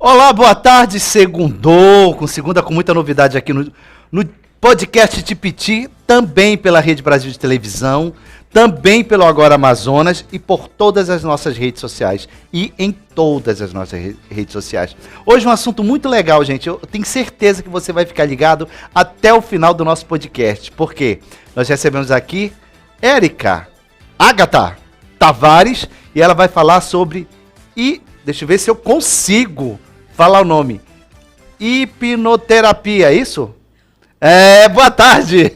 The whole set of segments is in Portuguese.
Olá, boa tarde, segundou, com segunda com muita novidade aqui no podcast Tipiti, também pela Rede Brasil de Televisão, também pelo Agora Amazonas e por todas as nossas redes sociais e em todas as nossas redes sociais. Hoje um assunto muito legal, gente, eu tenho certeza que você vai ficar ligado até o final do nosso podcast, porque nós recebemos aqui Érica Ágata Tavares e ela vai falar sobre, deixa eu ver se eu consigo falar o nome, hipnoterapia, é isso? Boa tarde,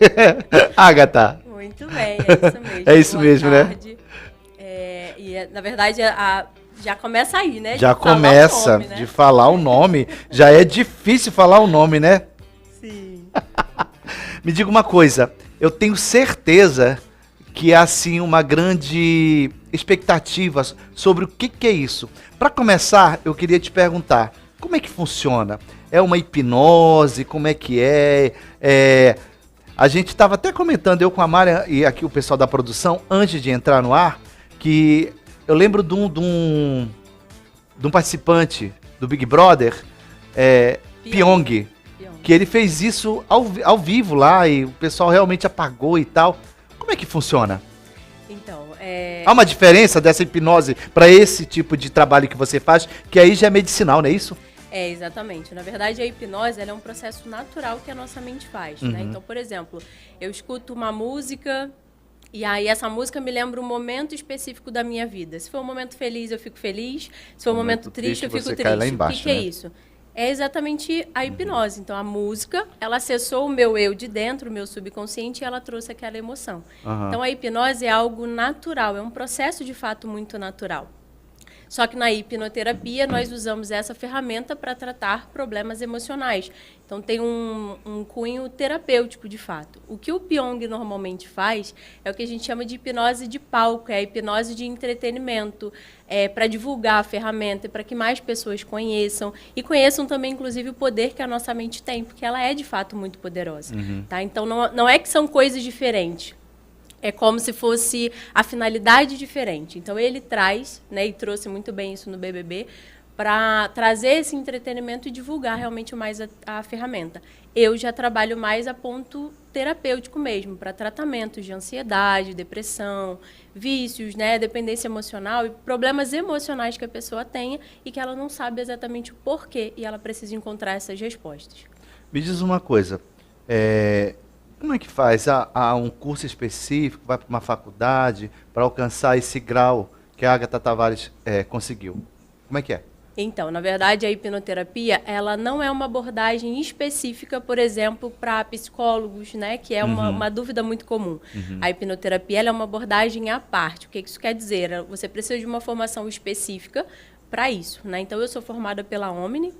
Ágata. Muito bem, é isso mesmo. É isso mesmo, tarde. Na verdade, já começa aí, né? Já começa nome, né? De falar o nome. Já é difícil falar o nome, né? Sim. Me diga uma coisa, eu tenho certeza que há, assim, uma grande expectativa sobre o que é isso. Para começar, eu queria te perguntar, como é que funciona? É uma hipnose? Como é que é? A gente estava até comentando, eu com a Mária e aqui o pessoal da produção, antes de entrar no ar, que eu lembro de um participante do Big Brother, Pyong, que ele fez isso ao vivo lá e o pessoal realmente apagou e tal. Como é que funciona? Então, Há uma diferença dessa hipnose para esse tipo de trabalho que você faz, que aí já é medicinal, não é isso? Exatamente. Na verdade, a hipnose ela é um processo natural que a nossa mente faz, né? Então, por exemplo, eu escuto uma música e aí essa música me lembra um momento específico da minha vida. Se for um momento feliz, eu fico feliz. Se for um momento triste, eu fico triste. Cai lá embaixo, o que é isso? É exatamente a hipnose. Então, a música, ela acessou o meu eu de dentro, o meu subconsciente, e ela trouxe aquela emoção. Então, a hipnose é algo natural, é um processo, de fato, muito natural. Só que na hipnoterapia, nós usamos essa ferramenta para tratar problemas emocionais. Então, tem um cunho terapêutico, de fato. O que o Pyong normalmente faz é o que a gente chama de hipnose de palco, é a hipnose de entretenimento, para divulgar a ferramenta, para que mais pessoas conheçam. E conheçam também, inclusive, o poder que a nossa mente tem, porque ela é, de fato, muito poderosa. Tá? Então, não é que são coisas diferentes. É como se fosse a finalidade diferente. Então, ele traz, né, e trouxe muito bem isso no BBB, para trazer esse entretenimento e divulgar realmente mais a ferramenta. Eu já trabalho mais a ponto terapêutico mesmo, para tratamentos de ansiedade, depressão, vícios, né, dependência emocional e problemas emocionais que a pessoa tenha e que ela não sabe exatamente o porquê e ela precisa encontrar essas respostas. Me diz uma coisa, como é que faz? Há um curso específico, vai para uma faculdade para alcançar esse grau que a Ágata Tavares conseguiu? Como é que é? Então, na verdade, a hipnoterapia, ela não é uma abordagem específica, por exemplo, para psicólogos, né, que é uma dúvida muito comum. A hipnoterapia ela é uma abordagem à parte. O que isso quer dizer? Você precisa de uma formação específica para isso, né? Então, eu sou formada pela Omni.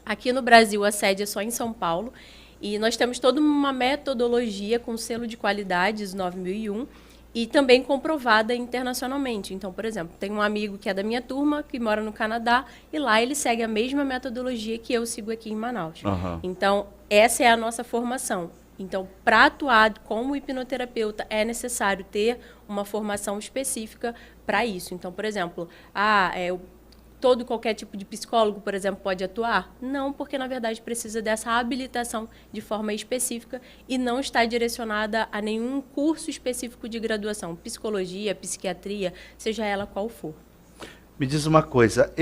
Aqui no Brasil, a sede é só em São Paulo. E nós temos toda uma metodologia com selo de qualidades 9001 e também comprovada internacionalmente. Então, por exemplo, tem um amigo que é da minha turma, que mora no Canadá, e lá ele segue a mesma metodologia que eu sigo aqui em Manaus. Então, essa é a nossa formação. Então, para atuar como hipnoterapeuta, é necessário ter uma formação específica para isso. Então, por exemplo, qualquer tipo de psicólogo, por exemplo, pode atuar? Não, porque, na verdade, precisa dessa habilitação de forma específica e não está direcionada a nenhum curso específico de graduação, psicologia, psiquiatria, seja ela qual for. Me diz uma coisa,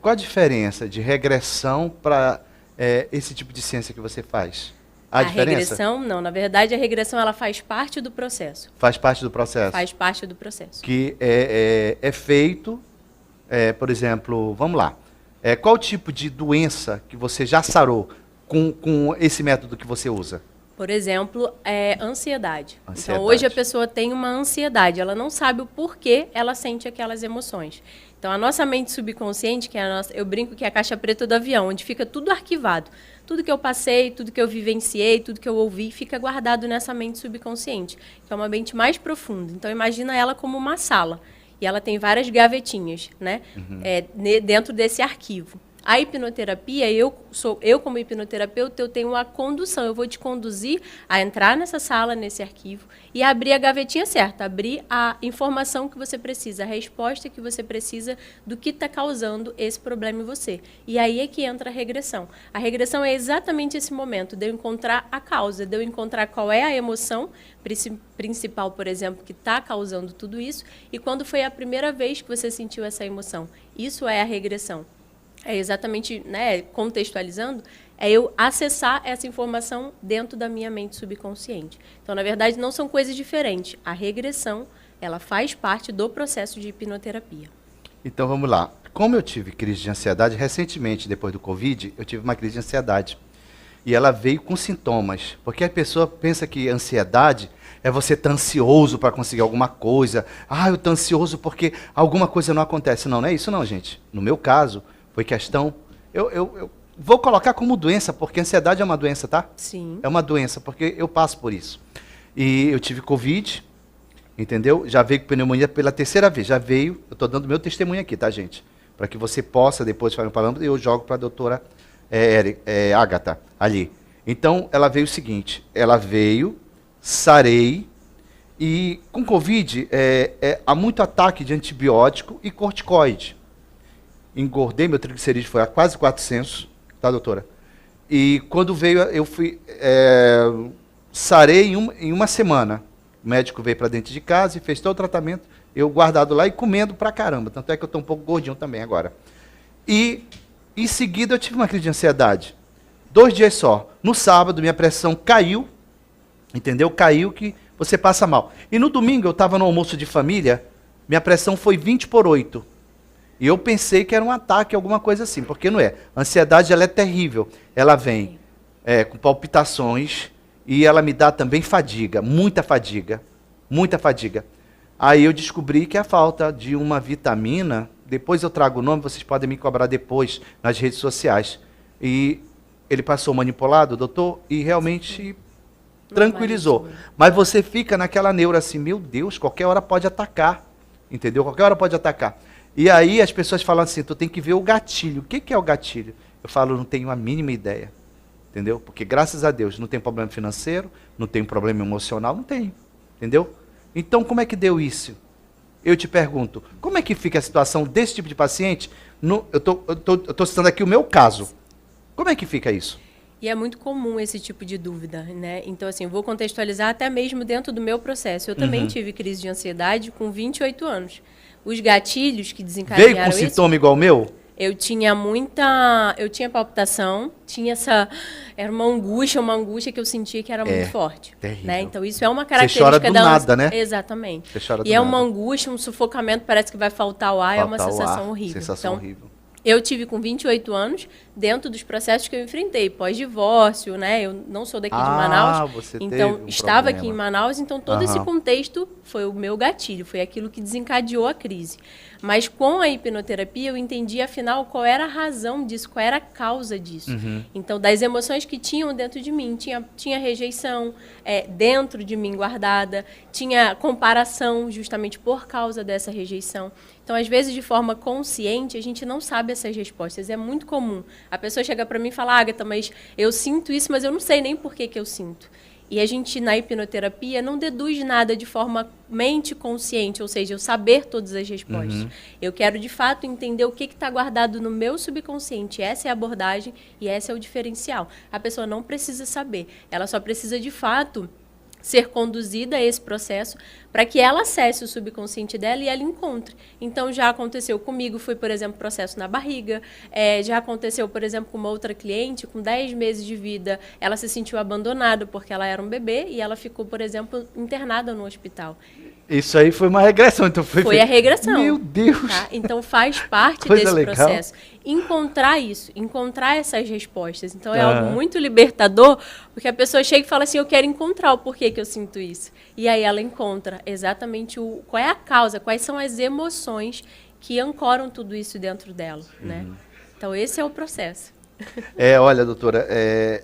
qual a diferença de regressão para esse tipo de ciência que você faz? Há diferença? Regressão, não. Na verdade, a regressão ela faz parte do processo. Faz parte do processo? Faz parte do processo. Que é feito... por exemplo, vamos lá, qual tipo de doença que você já sarou com esse método que você usa? Por exemplo, ansiedade. Então, hoje a pessoa tem uma ansiedade, ela não sabe o porquê ela sente aquelas emoções. Então, a nossa mente subconsciente, que é eu brinco que é a caixa preta do avião, onde fica tudo arquivado. Tudo que eu passei, tudo que eu vivenciei, tudo que eu ouvi, fica guardado nessa mente subconsciente, que é uma mente mais profunda. Então, imagina ela como uma sala. E ela tem várias gavetinhas, né? Dentro desse arquivo. A hipnoterapia, eu como hipnoterapeuta, eu tenho a condução. Eu vou te conduzir a entrar nessa sala, nesse arquivo, e abrir a gavetinha certa, abrir a informação que você precisa, a resposta que você precisa do que está causando esse problema em você. E aí é que entra a regressão. A regressão é exatamente esse momento de eu encontrar a causa, de eu encontrar qual é a emoção principal, por exemplo, que está causando tudo isso, e quando foi a primeira vez que você sentiu essa emoção. Isso é a regressão. É exatamente, né, contextualizando, é eu acessar essa informação dentro da minha mente subconsciente. Então, na verdade, não são coisas diferentes. A regressão, ela faz parte do processo de hipnoterapia. Então, vamos lá. Como eu tive crise de ansiedade, recentemente, depois do Covid, eu tive uma crise de ansiedade. E ela veio com sintomas. Porque a pessoa pensa que ansiedade é você estar ansioso para conseguir alguma coisa. Ah, eu estou ansioso porque alguma coisa não acontece. Não, não é isso não, gente. No meu caso, foi questão... Eu vou colocar como doença, porque ansiedade é uma doença, tá? Sim. É uma doença, porque eu passo por isso. E eu tive Covid, entendeu? Já veio com pneumonia pela terceira vez. Já veio, eu estou dando meu testemunho aqui, tá, gente? Para que você possa depois fazer um parâmetro, eu jogo para a doutora Agatha, ali. Então, ela veio o seguinte, ela veio, sarei, e com Covid há muito ataque de antibiótico e corticoide. Engordei, meu triglicerídeo foi a quase 400, tá, doutora? E quando veio, eu fui, sarei em uma semana. O médico veio para dentro de casa e fez todo o tratamento, eu guardado lá e comendo pra caramba. Tanto é que eu estou um pouco gordinho também agora. E em seguida eu tive uma crise de ansiedade. 2 dias só. No sábado, minha pressão caiu, entendeu? Caiu que você passa mal. E no domingo, eu estava no almoço de família, minha pressão foi 20/8. E eu pensei que era um ataque, alguma coisa assim, porque não é. A ansiedade, ela é terrível. Ela vem com palpitações e ela me dá também fadiga, muita fadiga, muita fadiga. Aí eu descobri que é a falta de uma vitamina, depois eu trago o nome, vocês podem me cobrar depois nas redes sociais. E ele passou manipulado, doutor, e realmente tranquilizou. Mas você fica naquela neura assim, meu Deus, qualquer hora pode atacar, entendeu? Qualquer hora pode atacar. E aí as pessoas falam assim, tu tem que ver o gatilho. O que é o gatilho? Eu falo, não tenho a mínima ideia, entendeu? Porque graças a Deus não tem problema financeiro, não tem problema emocional, não tem, entendeu? Então como é que deu isso? Eu te pergunto, como é que fica a situação desse tipo de paciente? Eu tô citando aqui o meu caso. Como é que fica isso? E é muito comum esse tipo de dúvida, né? Então, assim, eu vou contextualizar até mesmo dentro do meu processo. Eu também tive crise de ansiedade com 28 anos. Os gatilhos que desencadearam veio com sintoma igual o meu? Eu tinha palpitação, era uma angústia que eu sentia que era muito forte. Terrível. Né? Então isso é uma característica Você chora do nada, né? Exatamente. Você chora do e nada. uma angústia, um sufocamento, parece que vai faltar o ar, é uma sensação horrível. Sensação então, horrível. Eu tive com 28 anos, dentro dos processos que eu enfrentei, pós-divórcio, né? Eu não sou daqui de Manaus, você então teve um estava problema. aqui em Manaus, então todo esse contexto foi o meu gatilho, foi aquilo que desencadeou a crise. Mas com a hipnoterapia eu entendi, afinal, qual era a razão disso, qual era a causa disso. Então, das emoções que tinham dentro de mim, tinha rejeição dentro de mim guardada, tinha comparação justamente por causa dessa rejeição. Então, às vezes, de forma consciente, a gente não sabe essas respostas. É muito comum. A pessoa chega para mim e fala, Agatha, mas eu sinto isso, mas eu não sei nem por que eu sinto. E a gente, na hipnoterapia, não deduz nada de forma mente consciente, ou seja, eu saber todas as respostas. Eu quero, de fato, entender o que está guardado no meu subconsciente. Essa é a abordagem e esse é o diferencial. A pessoa não precisa saber. Ela só precisa, de fato, ser conduzida a esse processo para que ela acesse o subconsciente dela e ela encontre. Então, já aconteceu comigo, foi, por exemplo, processo na barriga, já aconteceu, por exemplo, com uma outra cliente, com 10 meses de vida, ela se sentiu abandonada porque ela era um bebê e ela ficou, por exemplo, internada no hospital. Isso aí foi uma regressão, então foi a regressão. Meu Deus! Tá? Então faz parte desse processo. Encontrar isso, encontrar essas respostas. Então é algo muito libertador, porque a pessoa chega e fala assim, eu quero encontrar o porquê que eu sinto isso. E aí ela encontra exatamente qual é a causa, quais são as emoções que ancoram tudo isso dentro dela. Né? Então esse é o processo. Olha, doutora,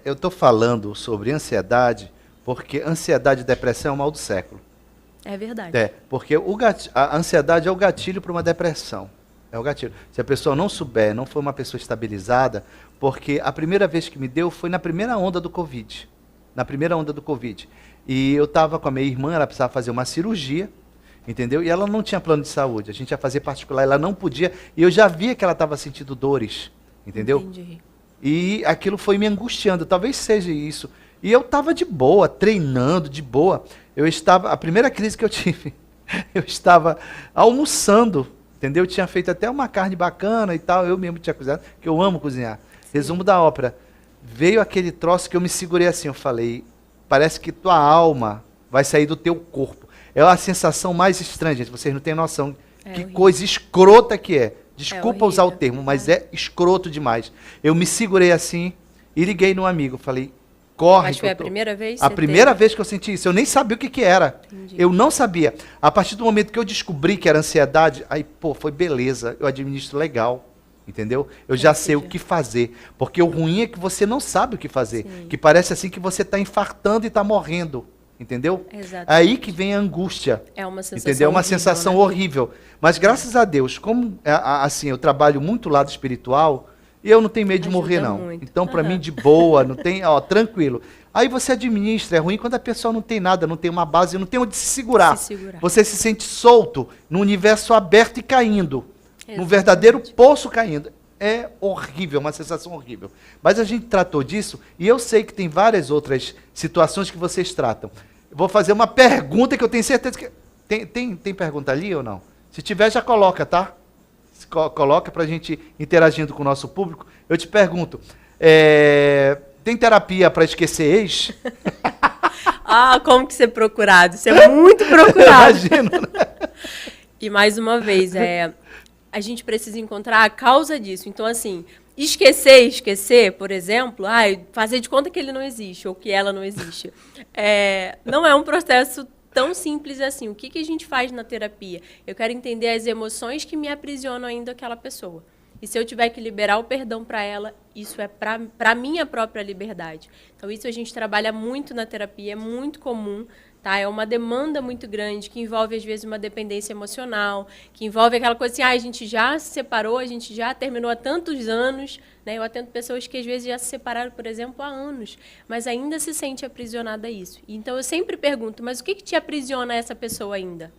eu estou falando sobre ansiedade, porque ansiedade e depressão é o mal do século. É verdade. Porque a ansiedade é o gatilho para uma depressão. É o gatilho. Se a pessoa não souber, não for uma pessoa estabilizada, porque a primeira vez que me deu foi na primeira onda do Covid. Na primeira onda do Covid. E eu estava com a minha irmã, ela precisava fazer uma cirurgia, entendeu? E ela não tinha plano de saúde. A gente ia fazer particular, ela não podia. E eu já via que ela estava sentindo dores, entendeu? Entendi. E aquilo foi me angustiando. Talvez seja isso. E eu estava de boa, treinando, de boa. A primeira crise que eu tive, eu estava almoçando, entendeu? Eu tinha feito até uma carne bacana e tal, eu mesmo tinha cozinhado, que eu amo cozinhar. Sim. Resumo da ópera. Veio aquele troço que eu me segurei assim, eu falei, parece que tua alma vai sair do teu corpo. É a sensação mais estranha, gente, vocês não têm noção que horrível. Coisa escrota que é. Desculpa usar o termo, mas é escroto demais. Eu me segurei assim e liguei no amigo, falei, corre. Mas foi a primeira vez? A primeira vez que eu senti isso. Eu nem sabia o que era. Entendi. Eu não sabia. A partir do momento que eu descobri que era ansiedade, aí, pô, foi beleza. Eu administro legal. Entendeu? Eu já sei o que fazer. Porque o ruim é que você não sabe o que fazer. Sim. Que parece assim que você está infartando e está morrendo. Entendeu? Exatamente. Aí que vem a angústia. É uma sensação entendeu? É uma horrível, sensação né? horrível. Mas graças a Deus, como assim, eu trabalho muito lado espiritual, e eu não tenho medo de morrer, não. Muito. Então, para mim, de boa, não tem, ó, tranquilo. Aí você administra, é ruim quando a pessoa não tem nada, não tem uma base, não tem onde se segurar. Você se sente solto, no universo aberto e caindo. Exatamente. No verdadeiro poço caindo. É horrível, uma sensação horrível. Mas a gente tratou disso, e eu sei que tem várias outras situações que vocês tratam. Vou fazer uma pergunta que eu tenho certeza que... Tem pergunta ali ou não? Se tiver, já coloca, tá? Coloca para a gente interagindo com o nosso público. Eu te pergunto, tem terapia para esquecer ex? Ah, como que ser procurado? Isso é muito procurado. Imagino, né? E mais uma vez, a gente precisa encontrar a causa disso. Então, assim, esquecer, por exemplo, fazer de conta que ele não existe ou que ela não existe, não é um processo tão simples assim. O que a gente faz na terapia? Eu quero entender as emoções que me aprisionam ainda aquela pessoa. E se eu tiver que liberar o perdão para ela, isso é para minha própria liberdade. Então, isso a gente trabalha muito na terapia, é muito comum, tá? É uma demanda muito grande, que envolve, às vezes, uma dependência emocional, que envolve aquela coisa assim, a gente já se separou, a gente já terminou há tantos anos, né? Eu atendo pessoas que, às vezes, já se separaram, por exemplo, há anos, mas ainda se sente aprisionada a isso. Então, eu sempre pergunto, mas o que te aprisiona a essa pessoa ainda?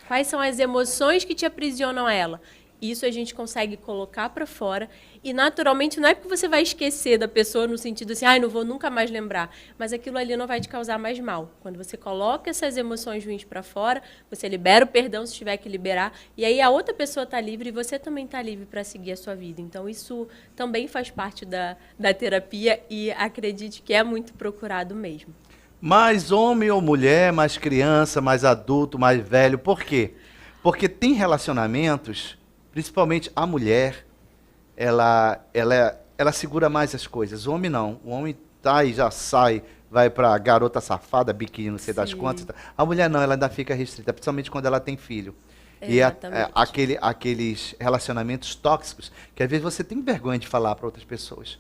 Quais são as emoções que te aprisionam a ela? Isso a gente consegue colocar para fora e, naturalmente, não é porque você vai esquecer da pessoa no sentido assim, não vou nunca mais lembrar, mas aquilo ali não vai te causar mais mal. Quando você coloca essas emoções ruins para fora, você libera o perdão se tiver que liberar, e aí a outra pessoa está livre e você também está livre para seguir a sua vida. Então, isso também faz parte da terapia e acredite que é muito procurado mesmo. Mais homem ou mulher, mais criança, mais adulto, mais velho, por quê? Porque tem relacionamentos... Principalmente a mulher, ela segura mais as coisas. O homem não. O homem tá e já sai, vai para garota safada, biquíni, não sei das quantas. A mulher não, ela ainda fica restrita, principalmente quando ela tem filho. Exatamente. E aqueles relacionamentos tóxicos, que às vezes você tem vergonha de falar para outras pessoas.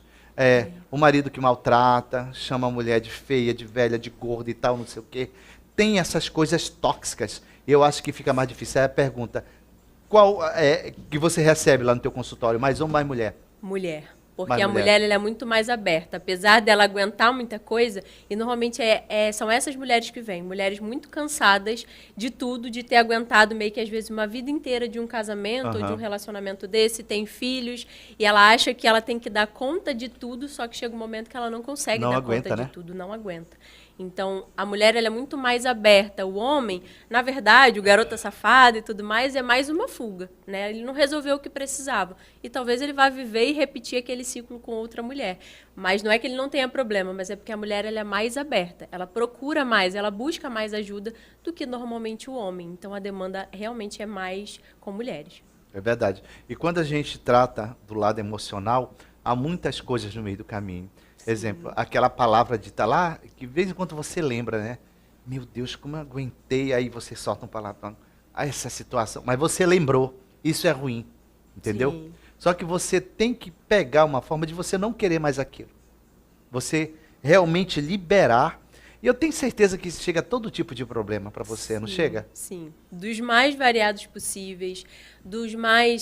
O marido que maltrata, chama a mulher de feia, de velha, de gorda e tal, não sei o quê. Tem essas coisas tóxicas. Eu acho que fica mais difícil. Aí a pergunta... Qual que você recebe lá no teu consultório? Mais homem ou mais mulher? Mulher. Porque a mulher ela é muito mais aberta. Apesar dela aguentar muita coisa, e normalmente são essas mulheres que vêm. Mulheres muito cansadas de tudo, de ter aguentado meio que às vezes uma vida inteira de um casamento ou de um relacionamento desse, tem filhos, e ela acha que ela tem que dar conta de tudo, só que chega um momento que ela não consegue dar conta de tudo, não aguenta. Então, a mulher ela é muito mais aberta. O homem, na verdade, o garota safada e tudo mais, é mais uma fuga, né? Ele não resolveu o que precisava. E talvez ele vá viver e repetir aquele ciclo com outra mulher. Mas não é que ele não tenha problema, mas é porque a mulher ela é mais aberta. Ela procura mais, ela busca mais ajuda do que normalmente o homem. Então, a demanda realmente é mais com mulheres. É verdade. E quando a gente trata do lado emocional, há muitas coisas no meio do caminho. Exemplo, aquela palavra dita lá, que de vez em quando você lembra, né? Meu Deus, como eu aguentei, aí você solta um palavrão. Essa situação. Mas você lembrou, isso é ruim, entendeu? Sim. Só que você tem que pegar uma forma de você não querer mais aquilo. Você realmente liberar. E eu tenho certeza que chega todo tipo de problema para você, sim, não chega? Sim, dos mais variados possíveis,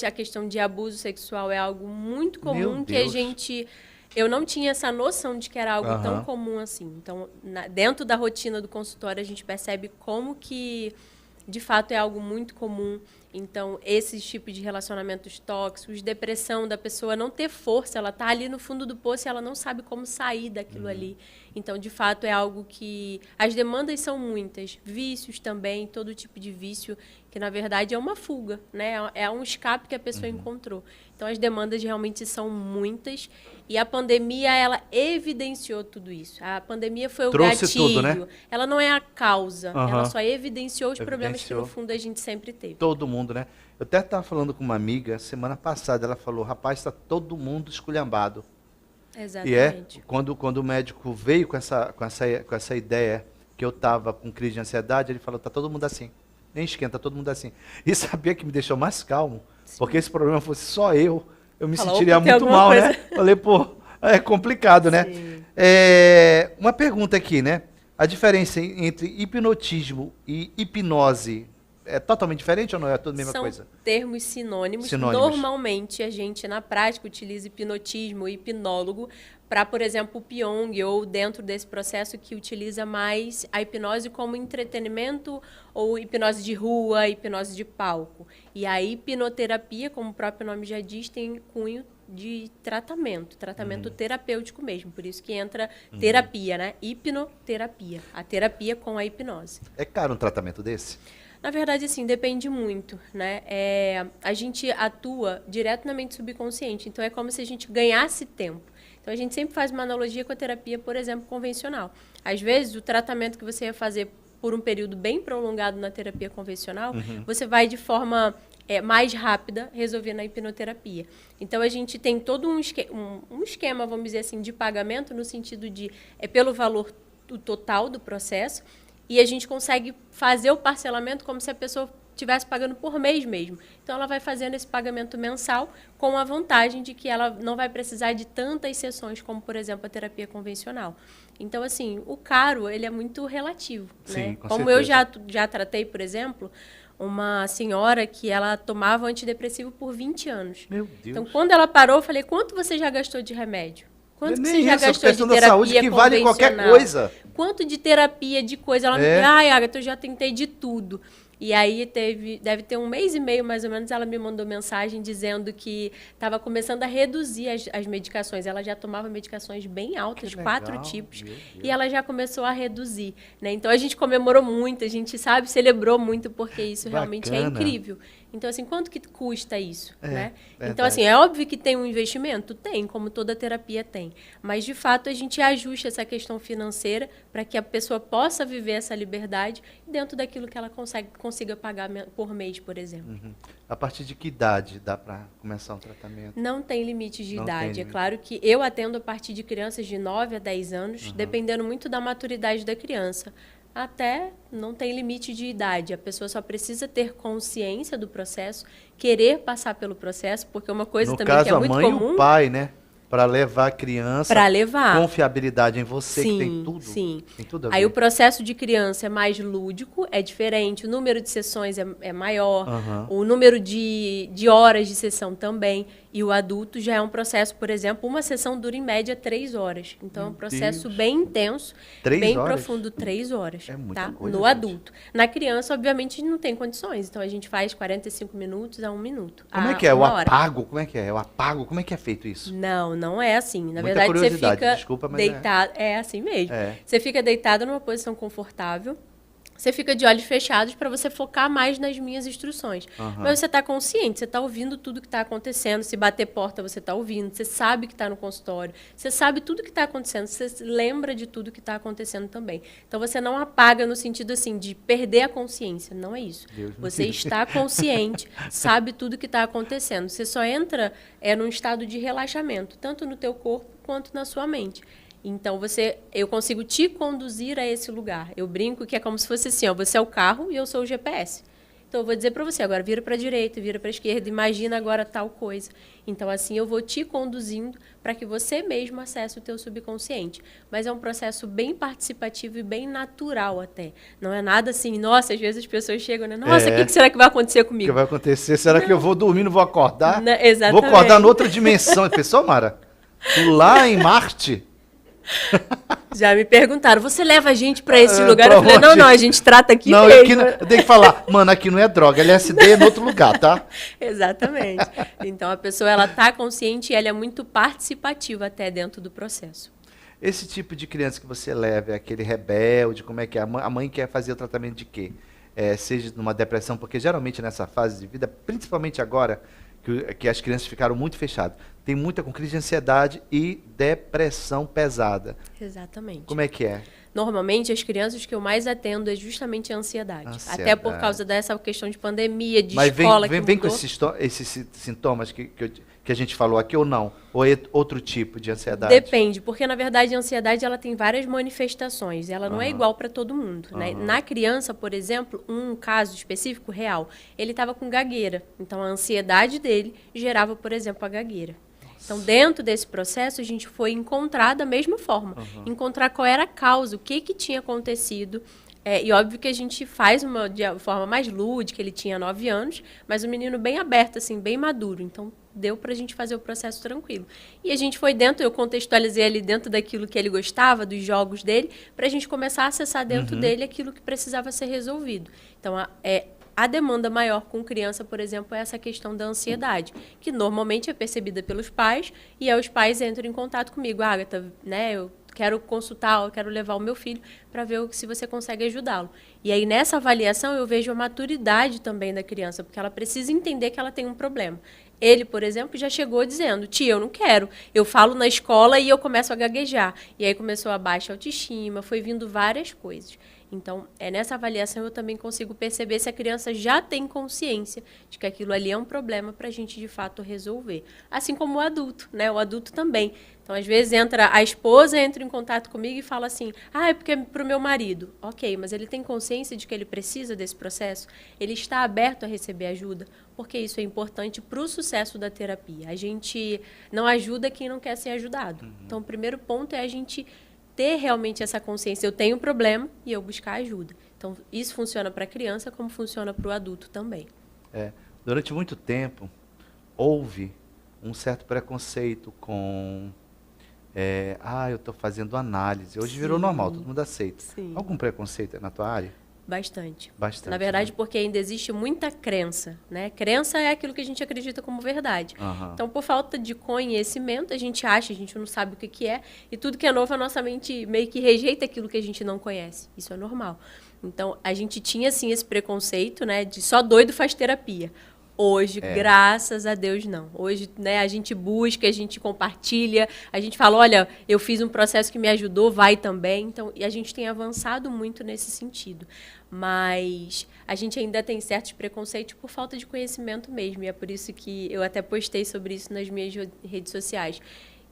a questão de abuso sexual é algo muito Meu comum que a Deus. gente... Eu não tinha essa noção de que era algo tão comum assim. Então, dentro da rotina do consultório, a gente percebe como que, de fato, é algo muito comum. Então, esses tipos de relacionamentos tóxicos, depressão da pessoa não ter força, ela está ali no fundo do poço e ela não sabe como sair daquilo ali. Então, de fato, é algo que... As demandas são muitas, vícios também, todo tipo de vício, que na verdade é uma fuga, né? É um escape que a pessoa encontrou. Então, as demandas realmente são muitas e a pandemia, ela evidenciou tudo isso. A pandemia foi o Trouxe gatilho. tudo, né? Ela não é a causa, ela só evidenciou os problemas que, Evidenciou. no fundo, a gente sempre teve. Todo mundo, né? Eu até estava falando com uma amiga, semana passada, ela falou, rapaz, está todo mundo esculhambado. Exatamente. E quando o médico veio com essa ideia que eu estava com crise de ansiedade, ele falou, tá todo mundo assim. Nem esquenta, tá todo mundo assim. E sabia que me deixou mais calmo? Sim. Porque se problema fosse só eu me Falou, sentiria tem muito alguma mal, coisa. né? Falei, pô, é complicado, né? Sim. Uma pergunta aqui, né? A diferença entre hipnotismo e hipnose é totalmente diferente ou não? É tudo a mesma coisa? São termos sinônimos. Sinônimos. Normalmente, a gente, na prática, utiliza hipnotismo, hipnólogo, para, por exemplo, o Pyong, ou dentro desse processo que utiliza mais a hipnose como entretenimento, ou hipnose de rua, hipnose de palco. E a hipnoterapia, como o próprio nome já diz, tem cunho de tratamento terapêutico mesmo. Por isso que entra terapia, né? Hipnoterapia. A terapia com a hipnose. É caro um tratamento desse? Na verdade, assim, depende muito, né? A gente atua direto na mente subconsciente, então é como se a gente ganhasse tempo. Então, a gente sempre faz uma analogia com a terapia, por exemplo, convencional. Às vezes, o tratamento que você ia fazer por um período bem prolongado na terapia convencional, você vai de forma mais rápida resolver na hipnoterapia. Então, a gente tem todo um esquema, vamos dizer assim, de pagamento, no sentido de pelo valor total do processo, e a gente consegue fazer o parcelamento como se a pessoa estivesse pagando por mês mesmo. Então, ela vai fazendo esse pagamento mensal com a vantagem de que ela não vai precisar de tantas sessões como, por exemplo, a terapia convencional. Então, assim, o caro, ele é muito relativo. Sim, né? com Como certeza. eu já tratei, por exemplo, uma senhora que ela tomava antidepressivo por 20 anos. Meu Deus. Então, quando ela parou, eu falei, quanto você já gastou de remédio? Quanto que Nem você já isso, a gastou de questão da terapia saúde que vale qualquer convencional? coisa. Quanto de terapia, de coisa? Ela me disse, ai, Agatha, eu já tentei de tudo. E aí deve ter um mês e meio, mais ou menos, ela me mandou mensagem dizendo que estava começando a reduzir as medicações. Ela já tomava medicações bem altas, Que 4 legal, tipos, meu Deus. e ela já começou a reduzir. Né? Então, a gente comemorou muito, a gente, sabe, celebrou muito, porque isso realmente é Bacana. incrível. Então, assim, quanto que custa isso? Né? verdade. Então, assim, é óbvio que tem um investimento? Tem, como toda terapia tem. Mas, de fato, a gente ajusta essa questão financeira para que a pessoa possa viver essa liberdade dentro daquilo que ela consiga pagar por mês, por exemplo. A partir de que idade dá para começar um tratamento? Não tem limite de Não idade. tem É limite. claro que eu atendo a partir de crianças de 9 a 10 anos, dependendo muito da maturidade da criança. Até não tem limite de idade. A pessoa só precisa ter consciência do processo, querer passar pelo processo, porque uma coisa No também caso, que é a muito mãe e comum... o pai, né? Para levar a criança. Para levar. Confiabilidade em você, que tem tudo. Sim. Tem tudo a ver. Aí o processo de criança é mais lúdico, é diferente, o número de sessões é maior, o número de horas de sessão também. E o adulto já é um processo, por exemplo, uma sessão dura em média 3 horas. Então é um processo Deus. bem intenso, 3 bem horas? profundo, 3 horas. É muita tá? coisa, No gente. adulto. Na criança, obviamente, não tem condições. Então a gente faz 45 minutos a 1 minuto. Como é a que é? O 1 hora. apago? Como é que é? O apago, como é que é feito isso? Não é assim. Na Muita verdade, você curiosidade, fica desculpa, mas deitado. É assim mesmo. É. Você fica deitado numa posição confortável. Você fica de olhos fechados para você focar mais nas minhas instruções. Mas você está consciente, você está ouvindo tudo que está acontecendo. Se bater porta, você está ouvindo. Você sabe que está no consultório. Você sabe tudo que está acontecendo. Você lembra de tudo que está acontecendo também. Então, você não apaga no sentido assim de perder a consciência. Não é isso. Deus me Você livre. está consciente, sabe tudo que está acontecendo. Você só entra num estado de relaxamento, tanto no teu corpo quanto na sua mente. Então, eu consigo te conduzir a esse lugar. Eu brinco que é como se fosse assim, ó, você é o carro e eu sou o GPS. Então, Então, eu vou dizer para você, agora vira para a direita, vira para a esquerda, imagina agora tal coisa. Então, assim, eu vou te conduzindo para que você mesmo acesse o teu subconsciente. Mas é um processo bem participativo e bem natural até. Não é nada assim, nossa, às vezes as pessoas chegam, né? Nossa, o que será que vai acontecer comigo? O que vai acontecer? Será que eu vou dormir, não vou acordar? Não, exatamente. Vou acordar noutra dimensão. Pensou, Mara? Lá em Marte? Já me perguntaram, você leva a gente pra esse lugar? Eu falei, não, a gente trata aqui não, mesmo. Eu tenho que falar, mano, aqui não é droga, LSD é no outro lugar, tá? Exatamente. Então, a pessoa, ela tá consciente e ela é muito participativa até dentro do processo. Esse tipo de criança que você leva é aquele rebelde, como é que é? A mãe quer fazer o tratamento de quê? Seja numa depressão, porque geralmente nessa fase de vida, principalmente agora, que as crianças ficaram muito fechadas, tem muita com crise de ansiedade e depressão pesada. Exatamente. Como é que é? Normalmente, as crianças que eu mais atendo é justamente a ansiedade. Até por causa dessa questão de pandemia, de escola que mudou. Vem com esses sintomas que a gente falou aqui ou não? Ou é outro tipo de ansiedade? Depende, porque na verdade a ansiedade ela tem várias manifestações. Ela não é igual para todo mundo. Né? Na criança, por exemplo, um caso específico real, ele estava com gagueira. Então a ansiedade dele gerava, por exemplo, a gagueira. Então, dentro desse processo, a gente foi encontrar da mesma forma. Encontrar qual era a causa, o que tinha acontecido. E óbvio que a gente faz de forma mais lúdica, ele tinha 9 anos, mas o menino bem aberto, assim, bem maduro. Então, deu pra gente fazer o processo tranquilo. E a gente foi dentro, eu contextualizei ali dentro daquilo que ele gostava, dos jogos dele, pra gente começar a acessar dentro dele aquilo que precisava ser resolvido. Então, a demanda maior com criança, por exemplo, é essa questão da ansiedade, que normalmente é percebida pelos pais, e aí os pais entram em contato comigo. Agatha, né, eu quero consultar, eu quero levar o meu filho para ver se você consegue ajudá-lo. E aí, nessa avaliação, eu vejo a maturidade também da criança, porque ela precisa entender que ela tem um problema. Ele, por exemplo, já chegou dizendo, tia, eu não quero. Eu falo na escola e eu começo a gaguejar. E aí começou a baixa autoestima, foi vindo várias coisas. Então, nessa avaliação eu também consigo perceber se a criança já tem consciência de que aquilo ali é um problema para a gente, de fato, resolver. Assim como o adulto, né? O adulto também. Então, às vezes, a esposa entra em contato comigo e fala assim, é porque é para o meu marido. Ok, mas ele tem consciência de que ele precisa desse processo? Ele está aberto a receber ajuda? Porque isso é importante para o sucesso da terapia. A gente não ajuda quem não quer ser ajudado. Então, o primeiro ponto é a gente ter realmente essa consciência, eu tenho um problema e eu buscar ajuda. Então, isso funciona para a criança como funciona para o adulto também. Durante muito tempo, houve um certo preconceito com... eu estou fazendo análise. Hoje virou normal, todo mundo aceita. Sim. Algum preconceito na tua área? Bastante. Bastante. Na verdade, porque ainda existe muita crença, né? Crença é aquilo que a gente acredita como verdade. Então, por falta de conhecimento, a gente acha, a gente não sabe o que é, e tudo que é novo, a nossa mente meio que rejeita aquilo que a gente não conhece. Isso é normal. Então, a gente tinha, assim, esse preconceito, né? De só doido faz terapia. Hoje, graças a Deus, não. Hoje, né, a gente busca, a gente compartilha, a gente fala, olha, eu fiz um processo que me ajudou, vai também. Então, e a gente tem avançado muito nesse sentido. Mas a gente ainda tem certos preconceitos por falta de conhecimento mesmo. E é por isso que eu até postei sobre isso nas minhas redes sociais.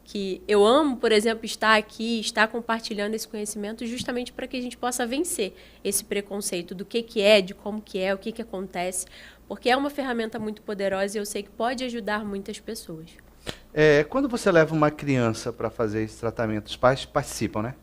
Que eu amo, por exemplo, estar aqui, estar compartilhando esse conhecimento justamente para que a gente possa vencer esse preconceito do que é, de como que é, o que acontece, porque é uma ferramenta muito poderosa e eu sei que pode ajudar muitas pessoas. Quando você leva uma criança para fazer esse tratamento, os pais participam, né?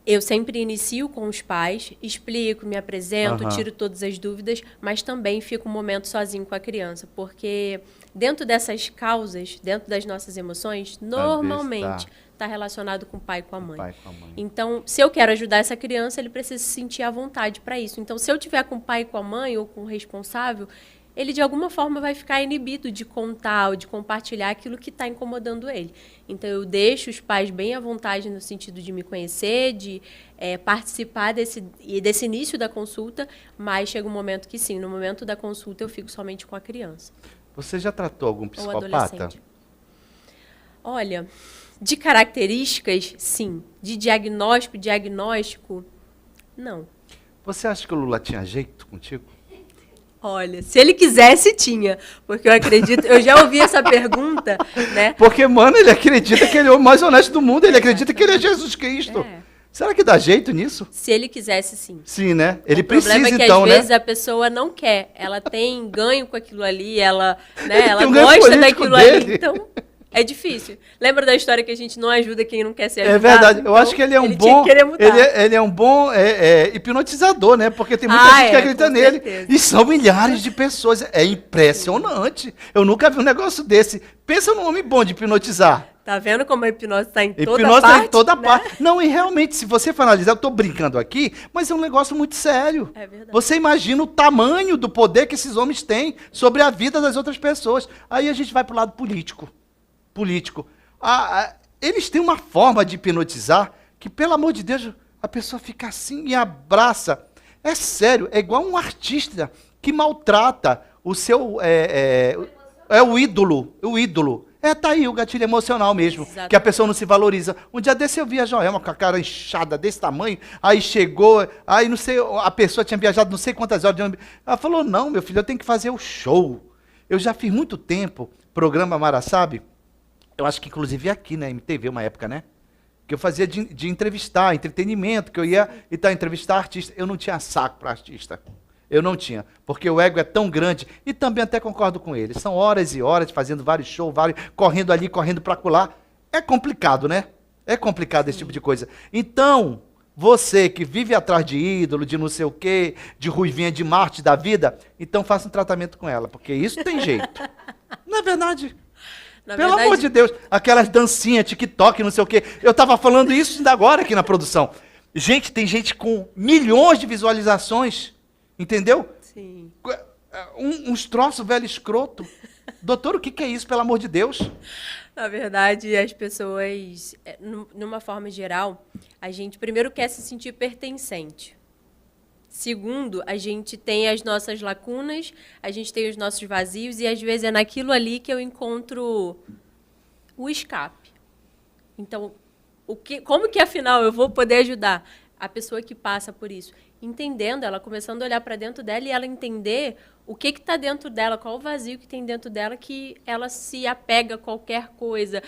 Eu sempre inicio com os pais, explico, me apresento, tiro todas as dúvidas, mas também fico um momento sozinho com a criança, porque dentro dessas causas, dentro das nossas emoções, normalmente está relacionado com o pai e com a mãe. Então, se eu quero ajudar essa criança, ele precisa se sentir à vontade para isso. Então, se eu tiver com o pai e com a mãe ou com o responsável, ele de alguma forma vai ficar inibido de contar ou de compartilhar aquilo que está incomodando ele. Então, eu deixo os pais bem à vontade no sentido de me conhecer, de participar desse início da consulta, mas chega um momento que sim, no momento da consulta eu fico somente com a criança. Você já tratou algum psicopata? Olha, de características, sim. De diagnóstico, não. Você acha que o Lula tinha jeito contigo? Olha, se ele quisesse, tinha. Porque eu acredito... Eu já ouvi essa pergunta, né? Porque, mano, ele acredita que ele é o mais honesto do mundo. Ele acredita que ele é Jesus Cristo. Será que dá jeito nisso? Se ele quisesse, sim. Sim, né? Ele precisa, então, né? O problema é que então, às né? vezes a pessoa não quer. Ela tem ganho com aquilo ali, ela, né, ela tem um ganho gosta político daquilo dele. ali. Então, é difícil. Lembra da história que a gente não ajuda quem não quer ser ajudado? É verdade. Eu Então, acho que ele é um ele tinha bom. que querer mudar. Ele é um bom hipnotizador, né? Porque tem muita gente que acredita com nele. certeza. E são milhares de pessoas. É impressionante. Eu nunca vi um negócio desse. Pensa num homem bom de hipnotizar. Tá vendo como a hipnose está em toda Hipnose parte? em toda né? parte. Não, e realmente, se você for analisar, eu estou brincando aqui, mas é um negócio muito sério. É verdade. Você imagina o tamanho do poder que esses homens têm sobre a vida das outras pessoas. Aí a gente vai para o lado político. Eles têm uma forma de hipnotizar que, pelo amor de Deus, a pessoa fica assim e abraça. É sério, é igual um artista que maltrata o seu... o ídolo. Tá aí o gatilho emocional mesmo, Exatamente. que a pessoa não se valoriza. Um dia desse eu vi a Joelma com a cara inchada desse tamanho, aí chegou, aí não sei, a pessoa tinha viajado não sei quantas horas de ônibus. Ela falou, não, meu filho, eu tenho que fazer o show. Eu já fiz muito tempo, programa Mara Sabe, eu acho que inclusive aqui na MTV, uma época, né? Que eu fazia de entrevistar, entretenimento, que eu ia entrevistar artista. Eu não tinha saco para artista. Eu não tinha, porque o ego é tão grande, e também até concordo com ele. São horas e horas fazendo vários shows, correndo ali, correndo para colar. É complicado, né? É complicado esse tipo de coisa. Então, você que vive atrás de ídolo, de não sei o quê, de ruivinha de Marte da vida, então faça um tratamento com ela, porque isso tem jeito. Não é verdade? Pelo amor de Deus, aquelas dancinhas, TikTok, não sei o quê. Eu estava falando isso ainda agora aqui na produção. Gente, tem gente com milhões de visualizações. Entendeu? Sim. Uns troços velho escroto. Doutor, o que é isso, pelo amor de Deus? Na verdade, as pessoas, numa forma geral, a gente primeiro quer se sentir pertencente. Segundo, a gente tem as nossas lacunas, a gente tem os nossos vazios, e às vezes é naquilo ali que eu encontro o escape. Então, como que afinal eu vou poder ajudar a pessoa que passa por isso? Entendendo, ela começando a olhar para dentro dela e ela entender o que está dentro dela, qual o vazio que tem dentro dela, que ela se apega a qualquer coisa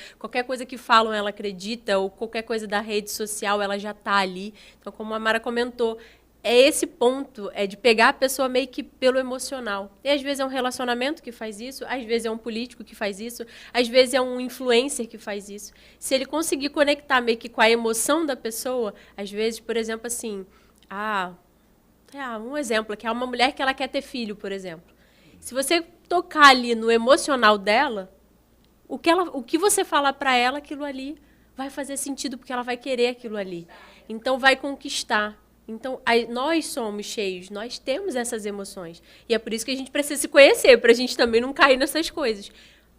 que falam ela acredita, ou qualquer coisa da rede social, ela já está ali. Então, como a Mara comentou, é esse ponto, é de pegar a pessoa meio que pelo emocional. E às vezes é um relacionamento que faz isso, às vezes é um político que faz isso, às vezes é um influencer que faz isso. Se ele conseguir conectar meio que com a emoção da pessoa, às vezes, por exemplo, assim... um exemplo, que é uma mulher que ela quer ter filho, por exemplo. Se você tocar ali no emocional dela, o que você falar para ela, aquilo ali vai fazer sentido, porque ela vai querer aquilo ali. Então, vai conquistar. Então, nós somos cheios, nós temos essas emoções. E é por isso que a gente precisa se conhecer, para a gente também não cair nessas coisas.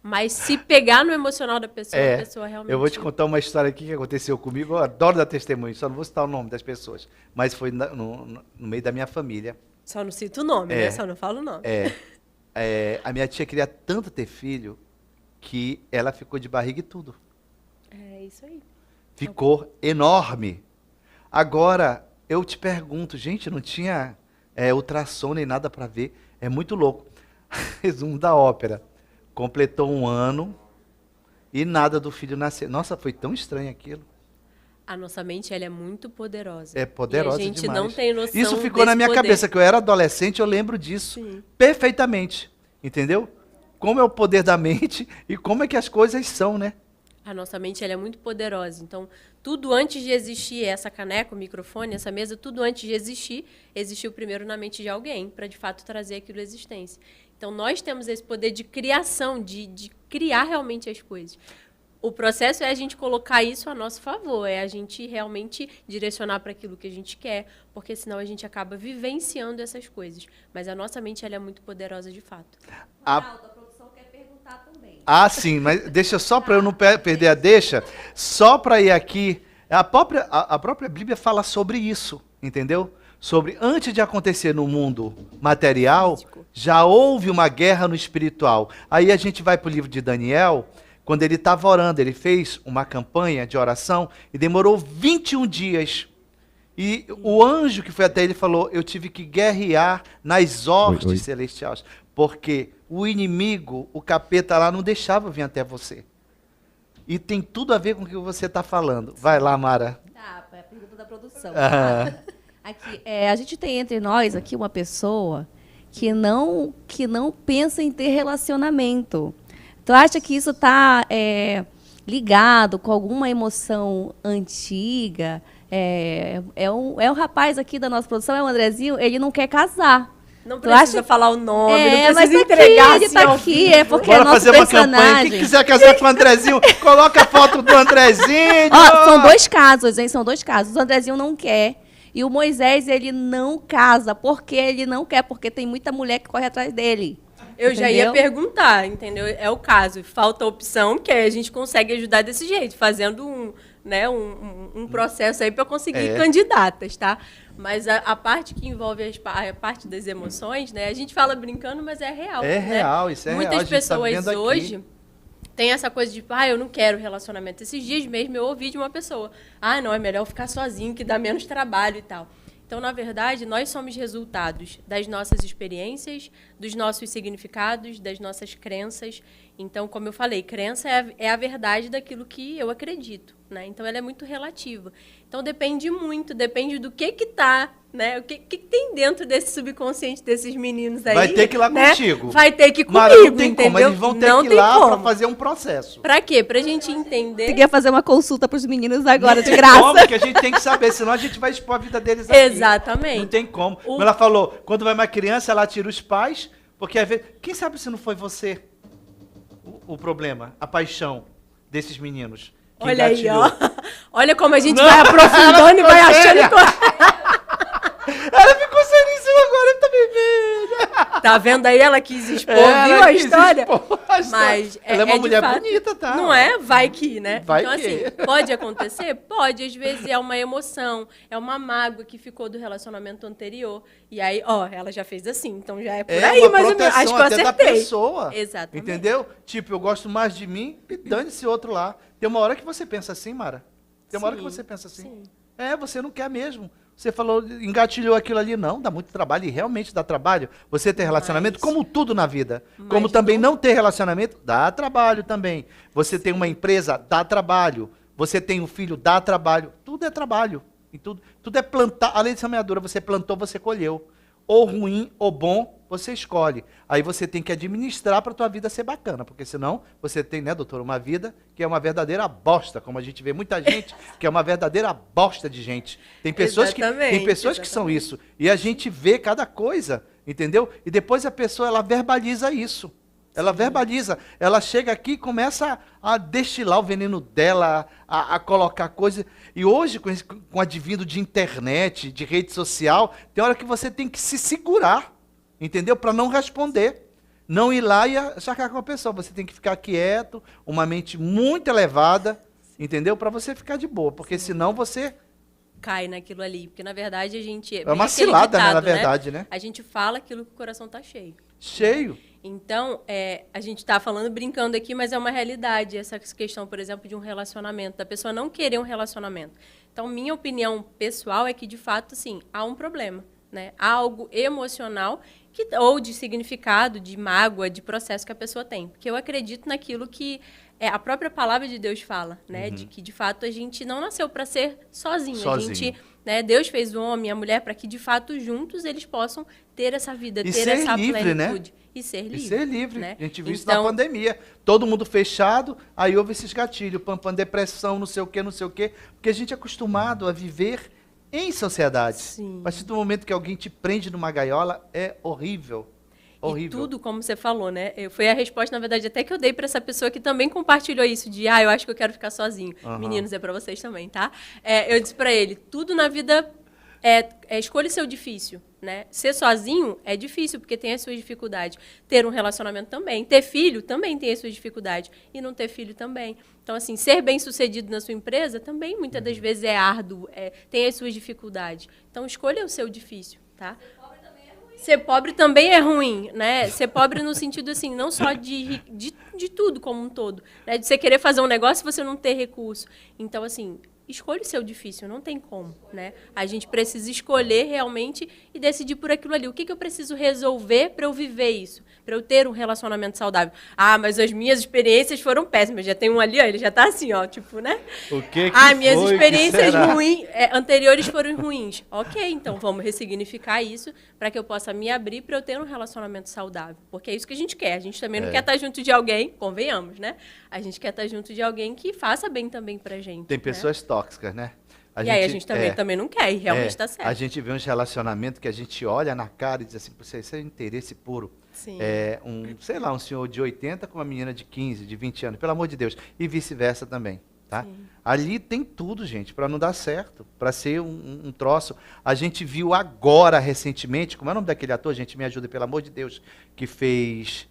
Mas se pegar no emocional da pessoa, a pessoa realmente... Eu vou te contar uma história aqui que aconteceu comigo. Eu adoro dar testemunho, só não vou citar o nome das pessoas. Mas foi no meio da minha família. Só não cito o nome, né? Só não falo o nome. A minha tia queria tanto ter filho que ela ficou de barriga e tudo. É isso aí. Ficou enorme. Agora, eu te pergunto, gente, não tinha ultrassom nem nada para ver. É muito louco. Resumo da ópera. Completou 1 ano e nada do filho nascer. Nossa, foi tão estranho aquilo. A nossa mente, ela é muito poderosa. É poderosa demais. E a gente demais. não tem noção Isso ficou na minha poder. cabeça, que eu era adolescente, eu lembro disso. Sim. Perfeitamente. Entendeu? Como é o poder da mente e como é que as coisas são, né? A nossa mente, ela é muito poderosa. Então, tudo antes de existir essa caneca, o microfone, essa mesa, tudo antes de existir, existiu primeiro na mente de alguém, para de fato trazer aquilo à existência. Então, nós temos esse poder de criação, de criar realmente as coisas. O processo é a gente colocar isso a nosso favor, é a gente realmente direcionar para aquilo que a gente quer, porque senão a gente acaba vivenciando essas coisas. Mas a nossa mente, ela é muito poderosa de fato. Ronaldo, a produção quer perguntar também. Sim, mas deixa só para eu não perder a deixa, só para ir aqui, a própria Bíblia fala sobre isso, entendeu? Sobre, antes de acontecer no mundo material, já houve uma guerra no espiritual. Aí a gente vai para o livro de Daniel, quando ele estava orando, ele fez uma campanha de oração e demorou 21 dias. E o anjo que foi até ele falou, eu tive que guerrear nas hostes celestiais, porque o inimigo, o capeta lá, não deixava vir até você. E tem tudo a ver com o que você está falando. Vai lá, Mara. Tá, a pergunta da produção. produção. Aham. Aqui, a gente tem entre nós aqui uma pessoa que não pensa em ter relacionamento. Tu acha que isso está ligado com alguma emoção antiga? É um rapaz aqui da nossa produção, é o Andrezinho, ele não quer casar. Não precisa falar o nome, não mas precisa tá entregar aqui, ele assim, tá ao aqui, vivo. é porque Bora é nosso fazer uma campanha. personagem. Quem quiser casar com o Andrezinho, coloca a foto do Andrezinho. Ó, são 2 casos, hein? São 2 casos. O Andrezinho não quer. E o Moisés, ele não casa. Por que ele não quer? Porque tem muita mulher que corre atrás dele. Eu já ia Entendeu? perguntar, entendeu? É o caso. Falta opção, que aí a gente consegue ajudar desse jeito, fazendo um processo aí para conseguir candidatas, tá? Mas a parte que envolve a parte das emoções, né? A gente fala brincando, mas é real. É né? real, isso é real. A Muitas gente tá pessoas vendo aqui. hoje têm essa coisa de, eu não quero relacionamento. Esses dias mesmo eu ouvi de uma pessoa, não, é melhor ficar sozinho, que dá menos trabalho e tal. Então, na verdade, nós somos resultados das nossas experiências, dos nossos significados, das nossas crenças. Então, como eu falei, crença é a verdade daquilo que eu acredito, né? Então, ela é muito relativa. Então, depende do que tá, né? O que tem dentro desse subconsciente desses meninos aí. Vai ter que ir lá né? contigo. Vai ter que ir comigo, Mara, não tem entendeu? como, eles vão ter Não que ir tem lá como. para fazer um processo. Pra quê? Pra gente entender... Você quer fazer uma consulta para os meninos agora, de Como graça. que a gente tem que saber, senão a gente vai expor a vida deles aqui. Exatamente. Não tem como. Como ela falou, quando vai uma criança, ela tira os pais, porque às vezes... Quem sabe se não foi você o problema, a paixão desses meninos? Que Olha aí, engatilhou. ó. Olha como a gente Não, vai aprofundando e ela vai ficou séria. achando... Ela ficou seríssima agora, tá vermelha. Tá vendo aí? Ela quis expor, Ela viu a quis história? expor a história. Mas ela é uma de mulher fato, bonita, tá? Não é? Vai que, né? Vai então, que. assim, pode acontecer? Pode. Às vezes é uma emoção, é uma mágoa que ficou do relacionamento anterior. E aí, ela já fez assim. Então já é por aí, uma mais ou menos. proteção Acho que eu até da acertei. pessoa. Exatamente. Entendeu? Tipo, eu gosto mais de mim e dane-se outro lá. Tem uma hora que você pensa assim, Mara? Tem uma hora que você pensa assim. Sim. Você não quer mesmo. Você falou, engatilhou aquilo ali. Não, dá muito trabalho e realmente dá trabalho. Você ter relacionamento, como tudo na vida. Como também não ter relacionamento, dá trabalho também. Você tem uma empresa, dá trabalho. Você tem um filho, dá trabalho. Tudo é trabalho. E tudo é plantar. A lei de semeadura, você plantou, você colheu. Ou ruim ou bom, você escolhe. Aí você tem que administrar para a tua vida ser bacana, porque senão você tem, né, doutor, uma vida que é uma verdadeira bosta, como a gente vê muita gente que é uma verdadeira bosta de gente. Tem pessoas que são isso. E a gente vê cada coisa, entendeu? E depois a pessoa, ela verbaliza isso. Ela verbaliza, ela chega aqui e começa a destilar o veneno dela, a colocar coisas. E hoje, com o advindo de internet, de rede social, tem hora que você tem que se segurar, entendeu? Para não responder. Não ir lá e achacar com a pessoa. Você tem que ficar quieto, uma mente muito elevada, entendeu? Para você ficar de boa, porque senão você... Cai naquilo ali. Porque, na verdade, a gente... É uma cilada, ditado, né, na verdade, né? A gente fala aquilo que o coração tá cheio. Cheio. Então, a gente está falando, brincando aqui, mas é uma realidade essa questão, por exemplo, de um relacionamento, da pessoa não querer um relacionamento. Então, minha opinião pessoal é que, de fato, sim, há um problema, né? Há algo emocional ou de significado, de mágoa, de processo que a pessoa tem. Porque eu acredito naquilo que a própria palavra de Deus fala, né? De que, de fato, a gente não nasceu para ser sozinho. A gente, né? Deus fez o homem e a mulher para que, de fato, juntos eles possam ter essa vida, ter essa livre, plenitude. Né? E ser livre. E ser livre. Né? A gente viu isso na pandemia. Todo mundo fechado, aí houve esses gatilhos, depressão, não sei o quê, porque a gente é acostumado a viver em sociedade. Sim. A partir do momento que alguém te prende numa gaiola, é horrível. Horrível. E tudo, como você falou, né? Foi a resposta, na verdade, até que eu dei para essa pessoa que também compartilhou isso, de, eu acho que eu quero ficar sozinho. Meninos, é para vocês também, tá? Eu disse para ele, tudo na vida escolha o seu difícil, né? Ser sozinho é difícil, porque tem as suas dificuldades. Ter um relacionamento também. Ter filho também tem as suas dificuldades. E não ter filho também. Então, assim, ser bem-sucedido na sua empresa também, muitas das vezes, é árduo, tem as suas dificuldades. Então, escolha o seu difícil, tá? Ser pobre também é ruim, né? Ser pobre no sentido, assim, não só de tudo como um todo. Né? De você querer fazer um negócio e você não ter recurso. Então, assim, escolha o seu difícil, não tem como, né? A gente precisa escolher realmente e decidir por aquilo ali. O que eu preciso resolver para eu viver isso? Para eu ter um relacionamento saudável? Ah, mas as minhas experiências foram péssimas. Já tem um ali, ó, ele já tá assim, ó, tipo, né? O que minhas foi, experiências anteriores foram ruins. Ok, então vamos ressignificar isso para que eu possa me abrir para eu ter um relacionamento saudável. Porque é isso que a gente quer. A gente também não quer estar junto de alguém, convenhamos, né? A gente quer estar junto de alguém que faça bem também pra gente. Tem pessoas tóxicas, né? Aí a gente também não quer, e realmente está certo. A gente vê uns relacionamentos que a gente olha na cara e diz assim, isso é interesse puro. Sim. Sei lá, um senhor de 80 com uma menina de 15, de 20 anos, pelo amor de Deus. E vice-versa também, tá? Sim. Ali tem tudo, gente, para não dar certo, para ser um troço. A gente viu agora, recentemente, como é o nome daquele ator, gente, me ajuda, pelo amor de Deus, que fez...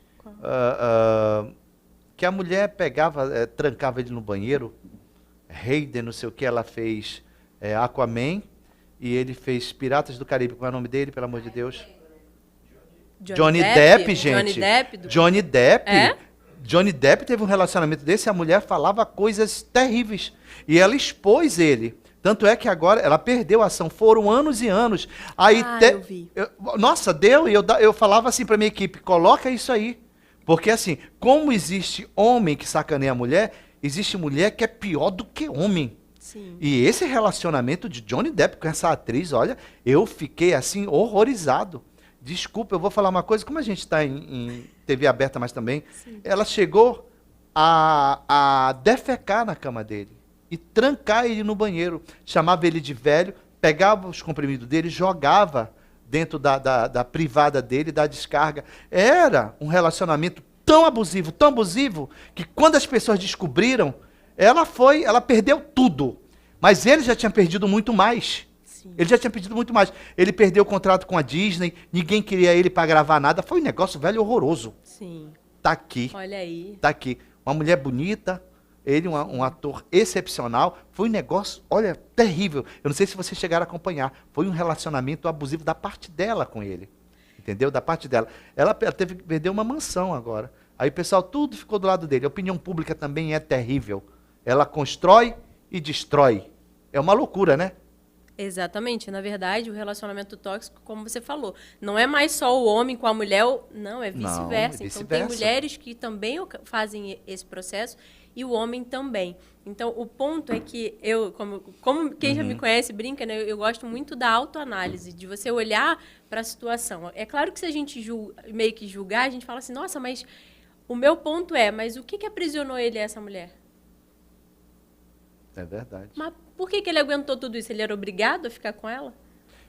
que a mulher pegava, trancava ele no banheiro, Hayden, não sei o que, ela fez Aquaman, e ele fez Piratas do Caribe, como é o nome dele, pelo amor de Deus? Johnny Depp, gente. Johnny Depp. Johnny Depp teve um relacionamento desse, a mulher falava coisas terríveis, e ela expôs ele. Tanto é que agora ela perdeu a ação, foram anos e anos. Aí eu vi. Nossa, deu, e eu falava assim para minha equipe, coloca isso aí. Porque assim, como existe homem que sacaneia a mulher, existe mulher que é pior do que homem. Sim. E esse relacionamento de Johnny Depp com essa atriz, olha, eu fiquei assim horrorizado. Desculpa, eu vou falar uma coisa, como a gente está em TV aberta, mas também, sim, ela chegou a defecar na cama dele e trancar ele no banheiro. Chamava ele de velho, pegava os comprimidos dele, jogava dentro da privada dele, da descarga. Era um relacionamento tão abusivo, que quando as pessoas descobriram, ela perdeu tudo. Mas ele já tinha perdido muito mais. Sim. Ele já tinha perdido muito mais. Ele perdeu o contrato com a Disney, ninguém queria ele para gravar nada. Foi um negócio velho horroroso. Sim. Tá aqui. Olha aí. Tá aqui. Uma mulher bonita, ele um ator excepcional. Foi um negócio, olha, terrível. Eu não sei se vocês chegaram a acompanhar. Foi um relacionamento abusivo da parte dela com ele. Entendeu? Da parte dela. Ela teve que perder uma mansão agora. Aí o pessoal, tudo ficou do lado dele. A opinião pública também é terrível. Ela constrói e destrói. É uma loucura, né? Exatamente. Na verdade, o relacionamento tóxico, como você falou, não é mais só o homem com a mulher, não, é vice-versa. Então, tem mulheres que também fazem esse processo e o homem também. Então, o ponto é que eu, como quem já me conhece brinca, né, eu gosto muito da autoanálise, de você olhar para a situação. É claro que se a gente meio que julgar, a gente fala assim, nossa, mas o meu ponto mas o que aprisionou ele a essa mulher? É verdade. Mas por que ele aguentou tudo isso? Ele era obrigado a ficar com ela?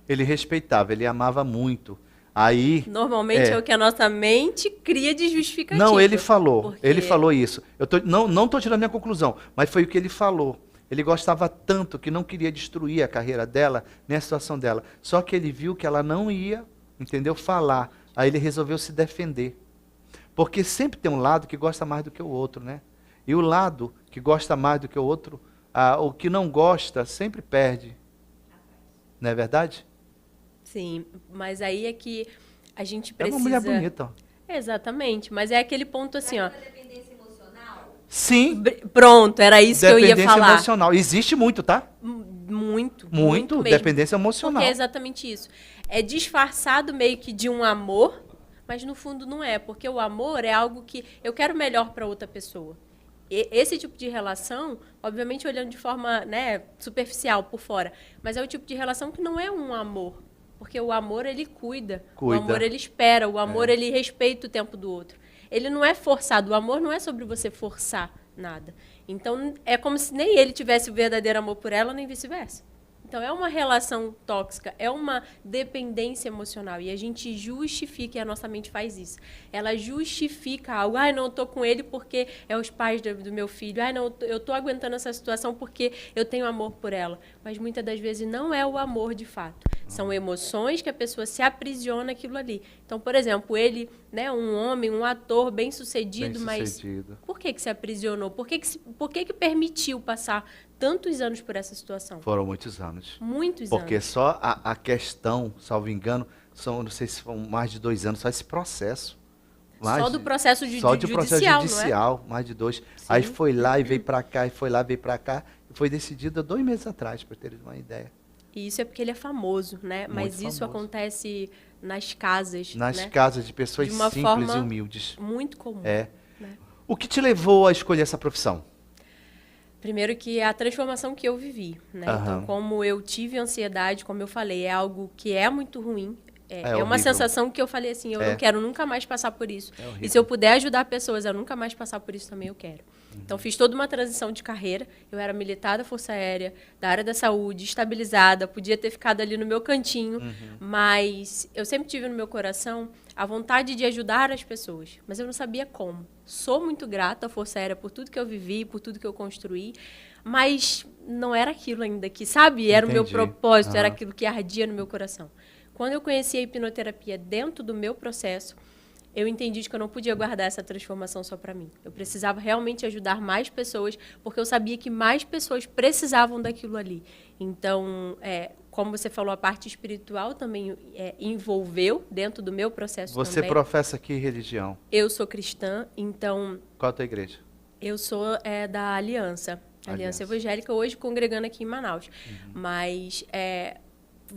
Ele respeitava, ele amava muito. Aí, normalmente é o que a nossa mente cria de justificativa. Não, ele falou isso. Eu não estou tirando a minha conclusão, mas foi o que ele falou. Ele gostava tanto que não queria destruir a carreira dela, nem a situação dela. Só que ele viu que ela não ia, entendeu, falar. Aí ele resolveu se defender. Porque sempre tem um lado que gosta mais do que o outro, né? E o lado que gosta mais do que o outro, o que não gosta sempre perde. Não é verdade? Sim, mas aí é que a gente precisa... É uma mulher bonita. Exatamente, mas é aquele ponto assim, ó... Dependência emocional? Sim. Pronto, era isso que eu ia falar. Dependência emocional. Existe muito, tá? Muito mesmo. Dependência emocional. Porque é exatamente isso. É disfarçado meio que de um amor, mas no fundo não é. Porque o amor é algo que eu quero melhor para outra pessoa. Esse tipo de relação, obviamente olhando de forma, né, superficial, por fora, mas é o tipo de relação que não é um amor. Porque o amor, ele cuida. O amor, ele espera. O amor, ele respeita o tempo do outro. Ele não é forçado. O amor não é sobre você forçar nada. Então, é como se nem ele tivesse o verdadeiro amor por ela, nem vice-versa. Então, é uma relação tóxica, é uma dependência emocional. E a gente justifica, e a nossa mente faz isso. Ela justifica algo. Não, eu tô com ele porque é os pais do meu filho. Não, eu tô aguentando essa situação porque eu tenho amor por ela. Mas muitas das vezes não é o amor de fato. São emoções que a pessoa se aprisiona naquilo ali. Então, por exemplo, ele, né, um homem, um ator bem-sucedido, mas por que se aprisionou? Por que permitiu passar tantos anos por essa situação? Foram muitos anos. Muitos anos. Porque só a questão, salvo engano, não sei se foram mais de 2 anos, só esse processo. Só do processo só do processo judicial, judicial, não é? mais de 2. Sim. Aí foi lá e veio para cá, e foi lá, veio para cá. E foi decidido há 2 meses atrás, para teres uma ideia. E isso é porque ele é famoso, né? Muito Mas isso famoso. acontece nas casas, Nas né? casas de pessoas De uma simples forma e humildes. muito comum. É. Né? O que te levou a escolher essa profissão? Primeiro que é a transformação que eu vivi, né? Aham. Então, como eu tive ansiedade, como eu falei, é algo que é muito ruim. É uma horrível. sensação que eu falei assim, eu não quero nunca mais passar por isso. É horrível. E se eu puder ajudar pessoas a nunca mais passar por isso também, eu quero. Então, fiz toda uma transição de carreira. Eu era militar da Força Aérea, da área da saúde, estabilizada, podia ter ficado ali no meu cantinho, mas eu sempre tive no meu coração a vontade de ajudar as pessoas, mas eu não sabia como. Sou muito grata à Força Aérea por tudo que eu vivi, por tudo que eu construí, mas não era aquilo ainda que, sabe? Era o meu Entendi. propósito, era Aham. aquilo que ardia no meu coração. Quando eu conheci a hipnoterapia dentro do meu processo, eu entendi que eu não podia guardar essa transformação só para mim. Eu precisava realmente ajudar mais pessoas, porque eu sabia que mais pessoas precisavam daquilo ali. Então, como você falou, a parte espiritual também envolveu dentro do meu processo Você também. professa que religião? Eu sou cristã, então Qual a tua igreja? eu sou da Aliança Aliança. Evangélica, hoje congregando aqui em Manaus. Mas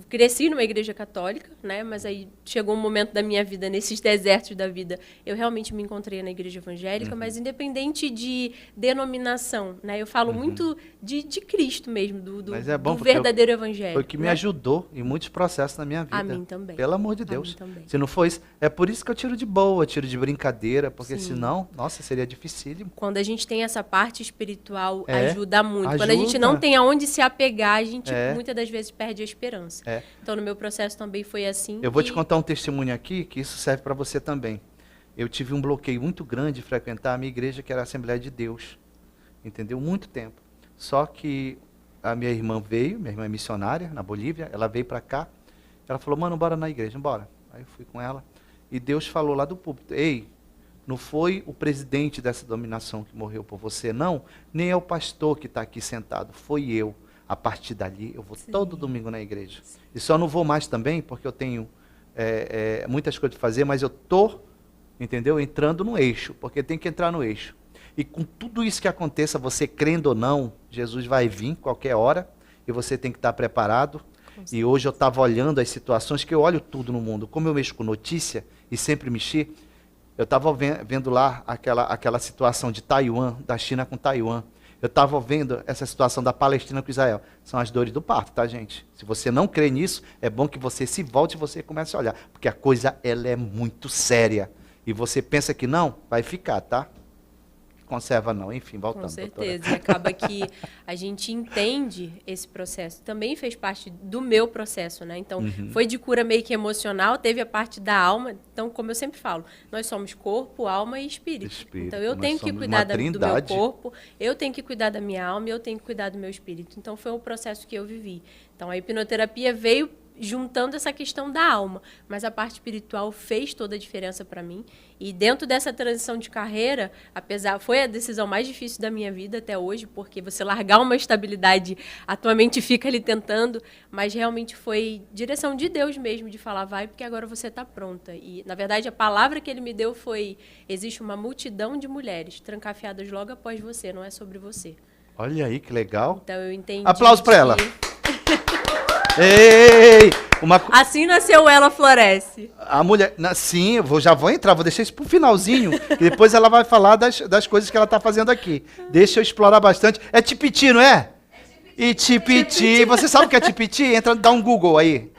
cresci numa igreja católica, né? Mas aí chegou um momento da minha vida, nesses desertos da vida, eu realmente me encontrei na igreja evangélica, mas independente de denominação, né? Eu falo muito de Cristo mesmo, do Mas é bom do porque verdadeiro evangelho. Foi o que me né? ajudou em muitos processos na minha vida. A mim também. Pelo amor de A Deus. mim também. Se não for isso, é por isso que eu tiro de boa, tiro de brincadeira, porque Sim. senão, nossa, seria dificílimo. Quando a gente tem essa parte espiritual, É, ajuda muito. Quando a gente ajuda. não tem aonde se apegar, a gente É. muitas das vezes perde a esperança. É. Então, no meu processo também foi assim. Eu vou e- te contar um testemunho aqui, que isso serve para você também. Eu tive um bloqueio muito grande de frequentar a minha igreja, que era a Assembleia de Deus. Entendeu? Muito tempo. Só que a minha irmã veio, minha irmã é missionária na Bolívia, ela veio para cá. Ela falou, mano, bora na igreja, bora. Aí eu fui com ela. E Deus falou lá do púlpito, ei, não foi o presidente dessa dominação que morreu por você, não. Nem é o pastor que está aqui sentado, foi eu. A partir dali, eu vou todo domingo na igreja. E só não vou mais também, porque eu tenho muitas coisas para fazer, mas eu estou, entendeu? Entrando no eixo, porque tem que entrar no eixo. E com tudo isso que aconteça, você crendo ou não, Jesus vai vir qualquer hora, e você tem que estar preparado. E hoje eu estava olhando as situações, que eu olho tudo no mundo. Como eu mexo com notícia, e sempre mexi, eu estava vendo lá aquela situação de Taiwan, da China com Taiwan. Eu estava vendo essa situação da Palestina com Israel. São as dores do parto, tá, gente? Se você não crê nisso, é bom que você se volte e você comece a olhar. Porque a coisa, ela é muito séria. E você pensa que não, vai ficar, tá? Conserva não. Enfim, voltando. Com certeza. doutora. E acaba que a gente entende esse processo. Também fez parte do meu processo, né? Então, foi de cura meio que emocional, teve a parte da alma. Então, como eu sempre falo, nós somos corpo, alma e espírito. Então, eu Nós tenho que somos cuidar uma do meu trindade. corpo, eu tenho que cuidar da minha alma e eu tenho que cuidar do meu espírito. Então, foi um processo que eu vivi. Então, a hipnoterapia veio juntando essa questão da alma, mas a parte espiritual fez toda a diferença para mim. E dentro dessa transição de carreira, foi a decisão mais difícil da minha vida até hoje, porque você largar uma estabilidade, a tua mente fica ali tentando, mas realmente foi direção de Deus mesmo, de falar, vai, porque agora você está pronta. E, na verdade, a palavra que ele me deu foi, existe uma multidão de mulheres trancafiadas logo após você, não é sobre você. Olha aí, que legal. Então, eu entendi. Aplauso pra que- ela. Ei, Assim nasceu Ela Floresce. a mulher, sim, já vou entrar, vou deixar isso pro finalzinho, e depois ela vai falar das coisas que ela tá fazendo aqui. Deixa eu explorar bastante. É tipiti, não é? E tipiti, você sabe o que é tipiti? Entra, dá um Google aí,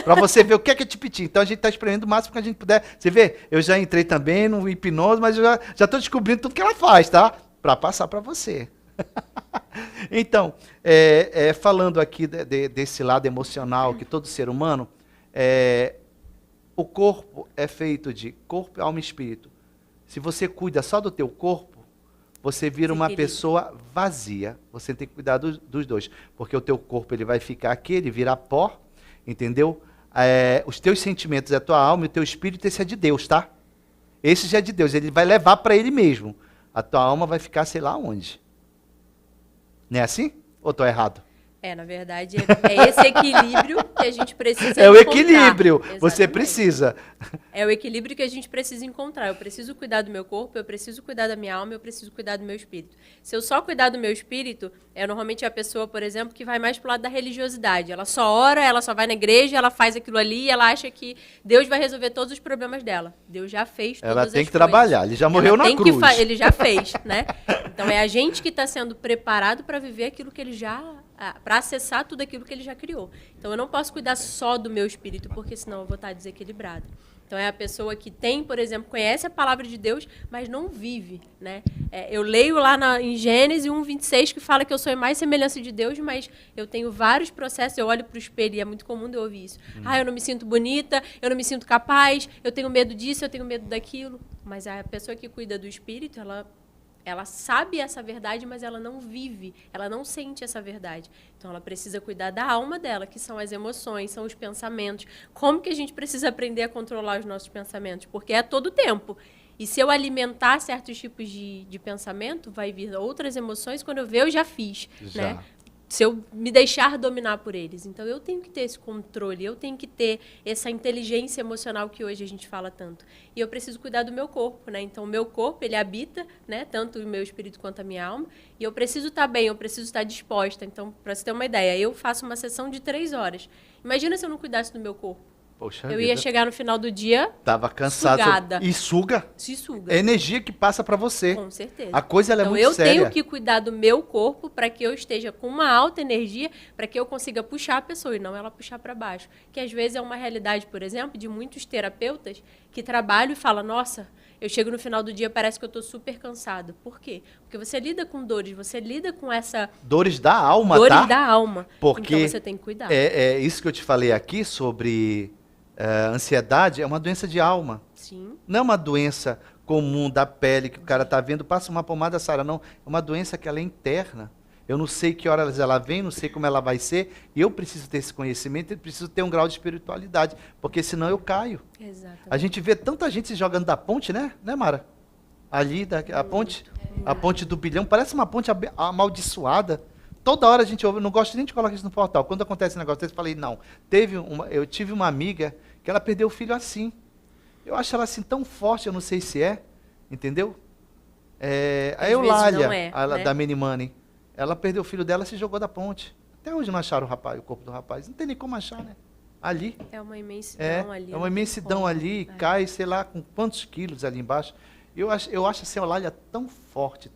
pra você ver o que é tipiti. Então a gente tá espremendo o máximo que a gente puder. Você vê, eu já entrei também no hipnose, mas eu já tô descobrindo tudo que ela faz, tá? Pra passar pra você. Então, falando aqui desse lado emocional que todo ser humano, o corpo é feito de corpo, alma e espírito. Se você cuida só do teu corpo, você vira uma pessoa vazia. Você tem que cuidar dos dois, porque o teu corpo ele vai ficar aqui, ele vira pó, entendeu? Os teus sentimentos é a tua alma e o teu espírito, esse é de Deus, tá? Esse já é de Deus, ele vai levar para ele mesmo. A tua alma vai ficar sei lá onde. Não é assim? Ou estou errado? Na verdade, é esse equilíbrio que a gente precisa É o encontrar. equilíbrio, você Exatamente. precisa. É o equilíbrio que a gente precisa encontrar. Eu preciso cuidar do meu corpo, eu preciso cuidar da minha alma, eu preciso cuidar do meu espírito. Se eu só cuidar do meu espírito, normalmente a pessoa, por exemplo, que vai mais pro lado da religiosidade. Ela só ora, ela só vai na igreja, ela faz aquilo ali e ela acha que Deus vai resolver todos os problemas dela. Deus já fez todas as coisas. Ela tem que trabalhar, ele já morreu na cruz. Ele já fez, né? Então é a gente que está sendo preparado para viver aquilo que ele já... para acessar tudo aquilo que ele já criou. Então, eu não posso cuidar só do meu espírito, porque senão eu vou estar desequilibrada. Então, é a pessoa que tem, por exemplo, conhece a palavra de Deus, mas não vive, né? Eu leio lá em Gênesis 1:26, que fala que eu sou a mais semelhança de Deus, mas eu tenho vários processos, eu olho para o espelho, e é muito comum eu ouvir isso. Eu não me sinto bonita, eu não me sinto capaz, eu tenho medo disso, eu tenho medo daquilo. Mas a pessoa que cuida do espírito, ela sabe essa verdade, mas ela não vive, ela não sente essa verdade. Então, ela precisa cuidar da alma dela, que são as emoções, são os pensamentos. Como que a gente precisa aprender a controlar os nossos pensamentos? Porque é a todo tempo. E se eu alimentar certos tipos de pensamento, vai vir outras emoções, quando eu ver, eu já fiz. Já. Né? Se eu me deixar dominar por eles. Então, eu tenho que ter esse controle, eu tenho que ter essa inteligência emocional que hoje a gente fala tanto. E eu preciso cuidar do meu corpo, né? Então, o meu corpo, ele habita, né? Tanto o meu espírito quanto a minha alma. E eu preciso estar bem, eu preciso estar disposta. Então, para você ter uma ideia, eu faço uma sessão de 3 horas. Imagina se eu não cuidasse do meu corpo. Poxa Eu ia chegar no final do dia tava cansado. sugada. E suga. Se suga. É a energia que passa para você. Com certeza. A coisa ela então, é muito séria. Eu tenho que cuidar do meu corpo para que eu esteja com uma alta energia, para que eu consiga puxar a pessoa e não ela puxar para baixo. Que às vezes é uma realidade, por exemplo, de muitos terapeutas que trabalham e falam, nossa, eu chego no final do dia, parece que eu estou super cansado. Por quê? Porque você lida com dores, você lida com essa... Dores da alma, dores tá? da alma. Porque então você tem que cuidar. É isso que eu te falei aqui sobre ansiedade, é uma doença de alma. Sim. Não é uma doença comum da pele que o cara tá vendo, passa uma pomada, sara, não. É uma doença que ela é interna. Eu não sei que horas ela vem, não sei como ela vai ser, e eu preciso ter esse conhecimento, eu preciso ter um grau de espiritualidade, porque senão eu caio. Exatamente. A gente vê tanta gente se jogando da ponte, né, Mara? Ali, a ponte do bilhão, parece uma ponte amaldiçoada. Toda hora a gente ouve, não gosto nem de colocar isso no portal. Quando acontece um negócio desse, eu falei, não. Eu tive uma amiga que ela perdeu o filho assim. Eu acho ela assim tão forte, eu não sei se entendeu? A Eulália, né? da Minimani, ela perdeu o filho dela e se jogou da ponte. Até hoje não acharam o corpo do rapaz. Não tem nem como achar, né? Ali. É uma imensidão ali. É uma imensidão ali, cai, sei lá, com quantos quilos ali embaixo. Eu acho assim, a Eulália tão forte,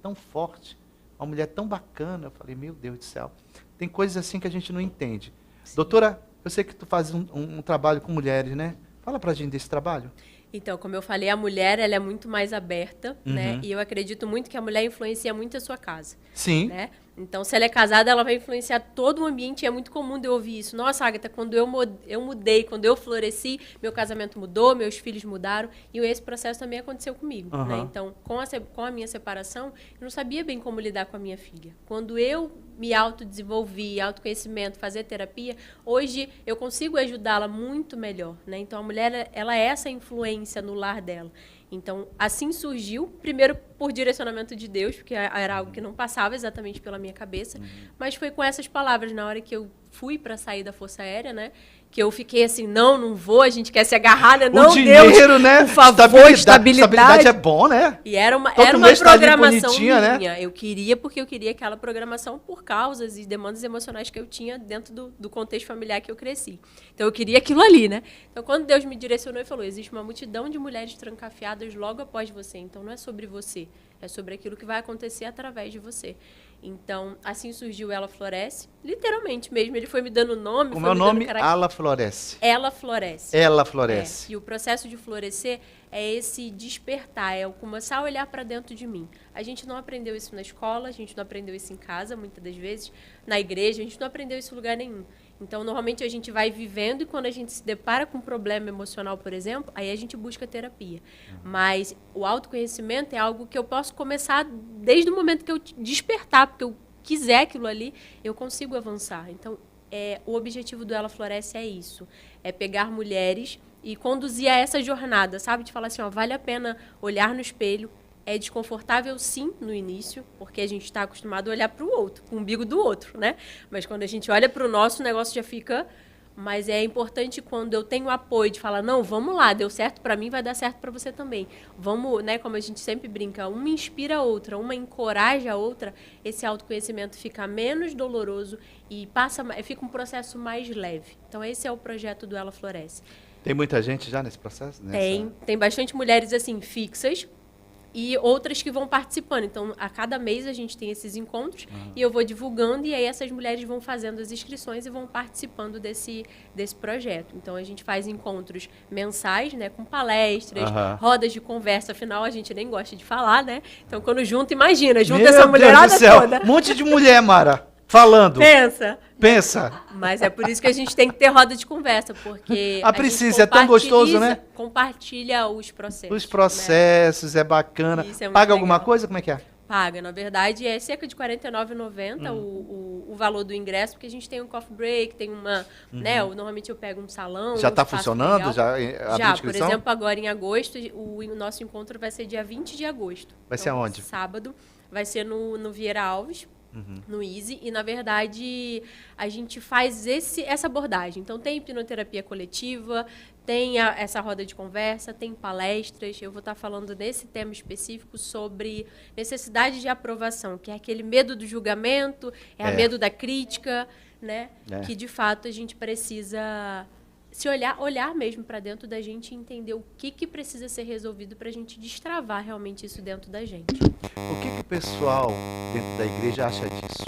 uma mulher tão bacana. Eu falei, meu Deus do céu. Tem coisas assim que a gente não entende. Sim. Doutora, eu sei que tu faz um trabalho com mulheres, né? Fala pra gente desse trabalho. Então, como eu falei, a mulher ela é muito mais aberta, né? E eu acredito muito que a mulher influencia muito a sua casa. Sim. Né? Então, se ela é casada, ela vai influenciar todo o ambiente. E é muito comum de eu ouvir isso. Nossa, Agatha, quando eu mudei, quando eu floresci, meu casamento mudou, meus filhos mudaram. E esse processo também aconteceu comigo. Né? Então, com a minha separação, eu não sabia bem como lidar com a minha filha. Quando eu me autodesenvolvi, autoconhecimento, fazer terapia, hoje eu consigo ajudá-la muito melhor. Né? Então, a mulher, ela é essa influência no lar dela. Então, assim surgiu, primeiro por direcionamento de Deus, porque era algo que não passava exatamente pela minha cabeça, mas foi com essas palavras, na hora que eu fui para sair da Força Aérea, né? Que eu fiquei assim, não vou, a gente quer se agarrar, né? Não, o dinheiro, Deus, né? Por favor, estabilidade é bom, né? E era uma mês tá ali programação bonitinha, minha. Né? Eu queria, porque eu queria aquela programação por causas e demandas emocionais que eu tinha dentro do contexto familiar que eu cresci. Então, eu queria aquilo ali, né? Então, quando Deus me direcionou e falou, existe uma multidão de mulheres trancafiadas logo após você. Então, não é sobre você, é sobre aquilo que vai acontecer através de você. Então, assim surgiu Ela Floresce, literalmente mesmo. Ele foi me dando nome. Como é o nome? Ela Floresce. Ela Floresce. Ela Floresce. E o processo de florescer é esse despertar, é o começar a olhar para dentro de mim. A gente não aprendeu isso na escola, a gente não aprendeu isso em casa, muitas das vezes, na igreja, a gente não aprendeu isso em lugar nenhum. Então, normalmente, a gente vai vivendo e quando a gente se depara com um problema emocional, por exemplo, aí a gente busca terapia. Mas o autoconhecimento é algo que eu posso começar desde o momento que eu despertar, porque eu quiser aquilo ali, eu consigo avançar. Então, o objetivo do Ela Floresce é isso, é pegar mulheres e conduzir a essa jornada, sabe? De falar assim, ó, vale a pena olhar no espelho, É desconfortável, sim, no início, porque a gente está acostumado a olhar para o outro, para o umbigo do outro, né? Mas quando a gente olha para o nosso, o negócio já fica... Mas é importante quando eu tenho apoio de falar, não, vamos lá, deu certo para mim, vai dar certo para você também. Vamos, né, como a gente sempre brinca, uma inspira a outra, uma encoraja a outra, esse autoconhecimento fica menos doloroso e fica um processo mais leve. Então, esse é o projeto do Ela Floresce. Tem muita gente já nesse processo? Tem bastante mulheres, assim, fixas, e outras que vão participando. Então, a cada mês a gente tem esses encontros e eu vou divulgando e aí essas mulheres vão fazendo as inscrições e vão participando desse projeto. Então, a gente faz encontros mensais, né, com palestras, rodas de conversa. Afinal, a gente nem gosta de falar, né? Então, quando junta essa mulherada toda. Um monte de mulher, Mara, falando. Pensa. Mas é por isso que a gente tem que ter roda de conversa, porque precisa, é tão gostoso, né? Compartilha os processos. Os processos, né? É bacana. Paga alguma coisa? Como é que é? Paga, na verdade, é cerca de R$ 49,90 o valor do ingresso, porque a gente tem um coffee break, tem uma, né, normalmente eu pego um salão. Já está funcionando? Já, por exemplo, agora em agosto, o nosso encontro vai ser dia 20 de agosto. Vai ser aonde? Sábado, vai ser no Vieira Alves. No Easy, e na verdade a gente faz essa abordagem. Então tem hipnoterapia coletiva, tem essa roda de conversa, tem palestras. Eu vou estar falando desse tema específico sobre necessidade de aprovação, que é aquele medo do julgamento, a medo da crítica, né? Que de fato a gente precisa se olhar mesmo para dentro da gente e entender o que precisa ser resolvido para a gente destravar realmente isso dentro da gente. O que o pessoal dentro da igreja acha disso?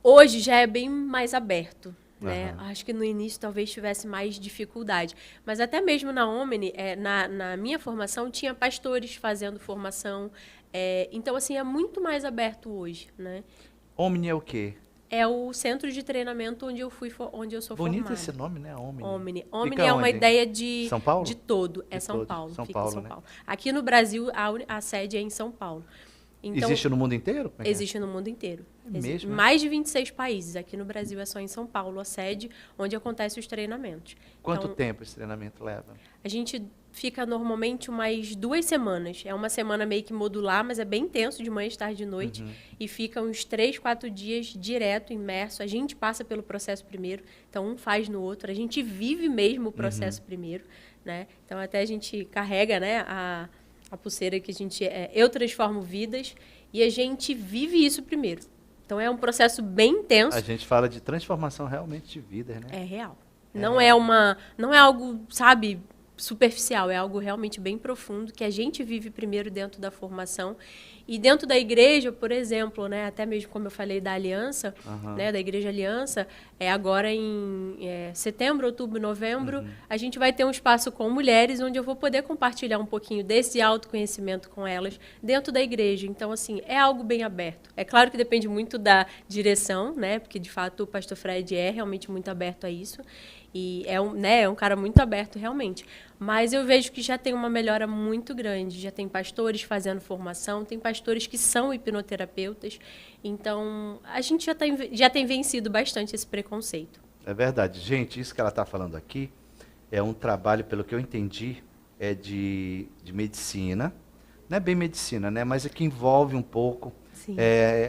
Hoje já é bem mais aberto, né? Acho que no início talvez tivesse mais dificuldade. Mas até mesmo na Omni, na minha formação, tinha pastores fazendo formação. Então, assim, é muito mais aberto hoje, né? Omni é o quê? É o centro de treinamento onde eu sou formada. Bonito esse nome, né? Omni. Omni é uma ideia de... São Paulo? De todo. É São Paulo. Fica em São Paulo. Aqui no Brasil, a sede é em São Paulo. Então, existe no mundo inteiro? Existe no mundo inteiro. Mesmo? Mais de 26 países. Aqui no Brasil é só em São Paulo a sede, onde acontecem os treinamentos. Quanto tempo esse treinamento leva? A gente fica normalmente umas 2 semanas. É uma semana meio que modular, mas é bem intenso, de manhã, de tarde, de noite. E fica uns 3, 4 dias direto, imerso. A gente passa pelo processo primeiro, então um faz no outro. A gente vive mesmo o processo primeiro, né? Então até a gente carrega, né, a pulseira que a gente... eu transformo vidas e a gente vive isso primeiro. Então é um processo bem intenso. A gente fala de transformação realmente de vidas, né? É real. Não é algo, sabe, superficial, é algo realmente bem profundo que a gente vive primeiro dentro da formação. E dentro da igreja, por exemplo, né, até mesmo como eu falei da Aliança, né, da Igreja Aliança, agora em setembro, outubro, novembro, a gente vai ter um espaço com mulheres onde eu vou poder compartilhar um pouquinho desse autoconhecimento com elas dentro da igreja. Então, assim, é algo bem aberto. É claro que depende muito da direção, né, porque, de fato, o pastor Fred é realmente muito aberto a isso. E é um cara muito aberto, realmente. Mas eu vejo que já tem uma melhora muito grande. Já tem pastores fazendo formação, tem pastores que são hipnoterapeutas. Então, a gente já tem vencido bastante esse preconceito. É verdade. Gente, isso que ela está falando aqui é um trabalho, pelo que eu entendi, de medicina. Não é bem medicina, né? Mas é que envolve um pouco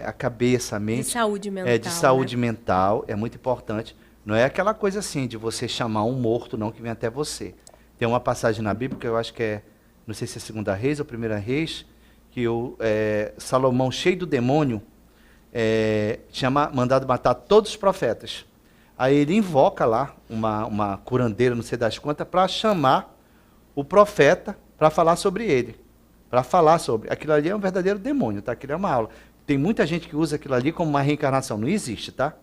a cabeça, a mente. De saúde mental. De saúde mental. É muito importante. Não é aquela coisa assim de você chamar um morto, não, que vem até você. Tem uma passagem na Bíblia, que eu acho que não sei se é 2 Reis ou 1 Reis, que Salomão, cheio do demônio, tinha mandado matar todos os profetas. Aí ele invoca lá uma curandeira, não sei das quantas, para chamar o profeta para falar sobre ele. Para falar sobre. Aquilo ali é um verdadeiro demônio, tá? Aquilo é uma aula. Tem muita gente que usa aquilo ali como uma reencarnação. Não existe, tá?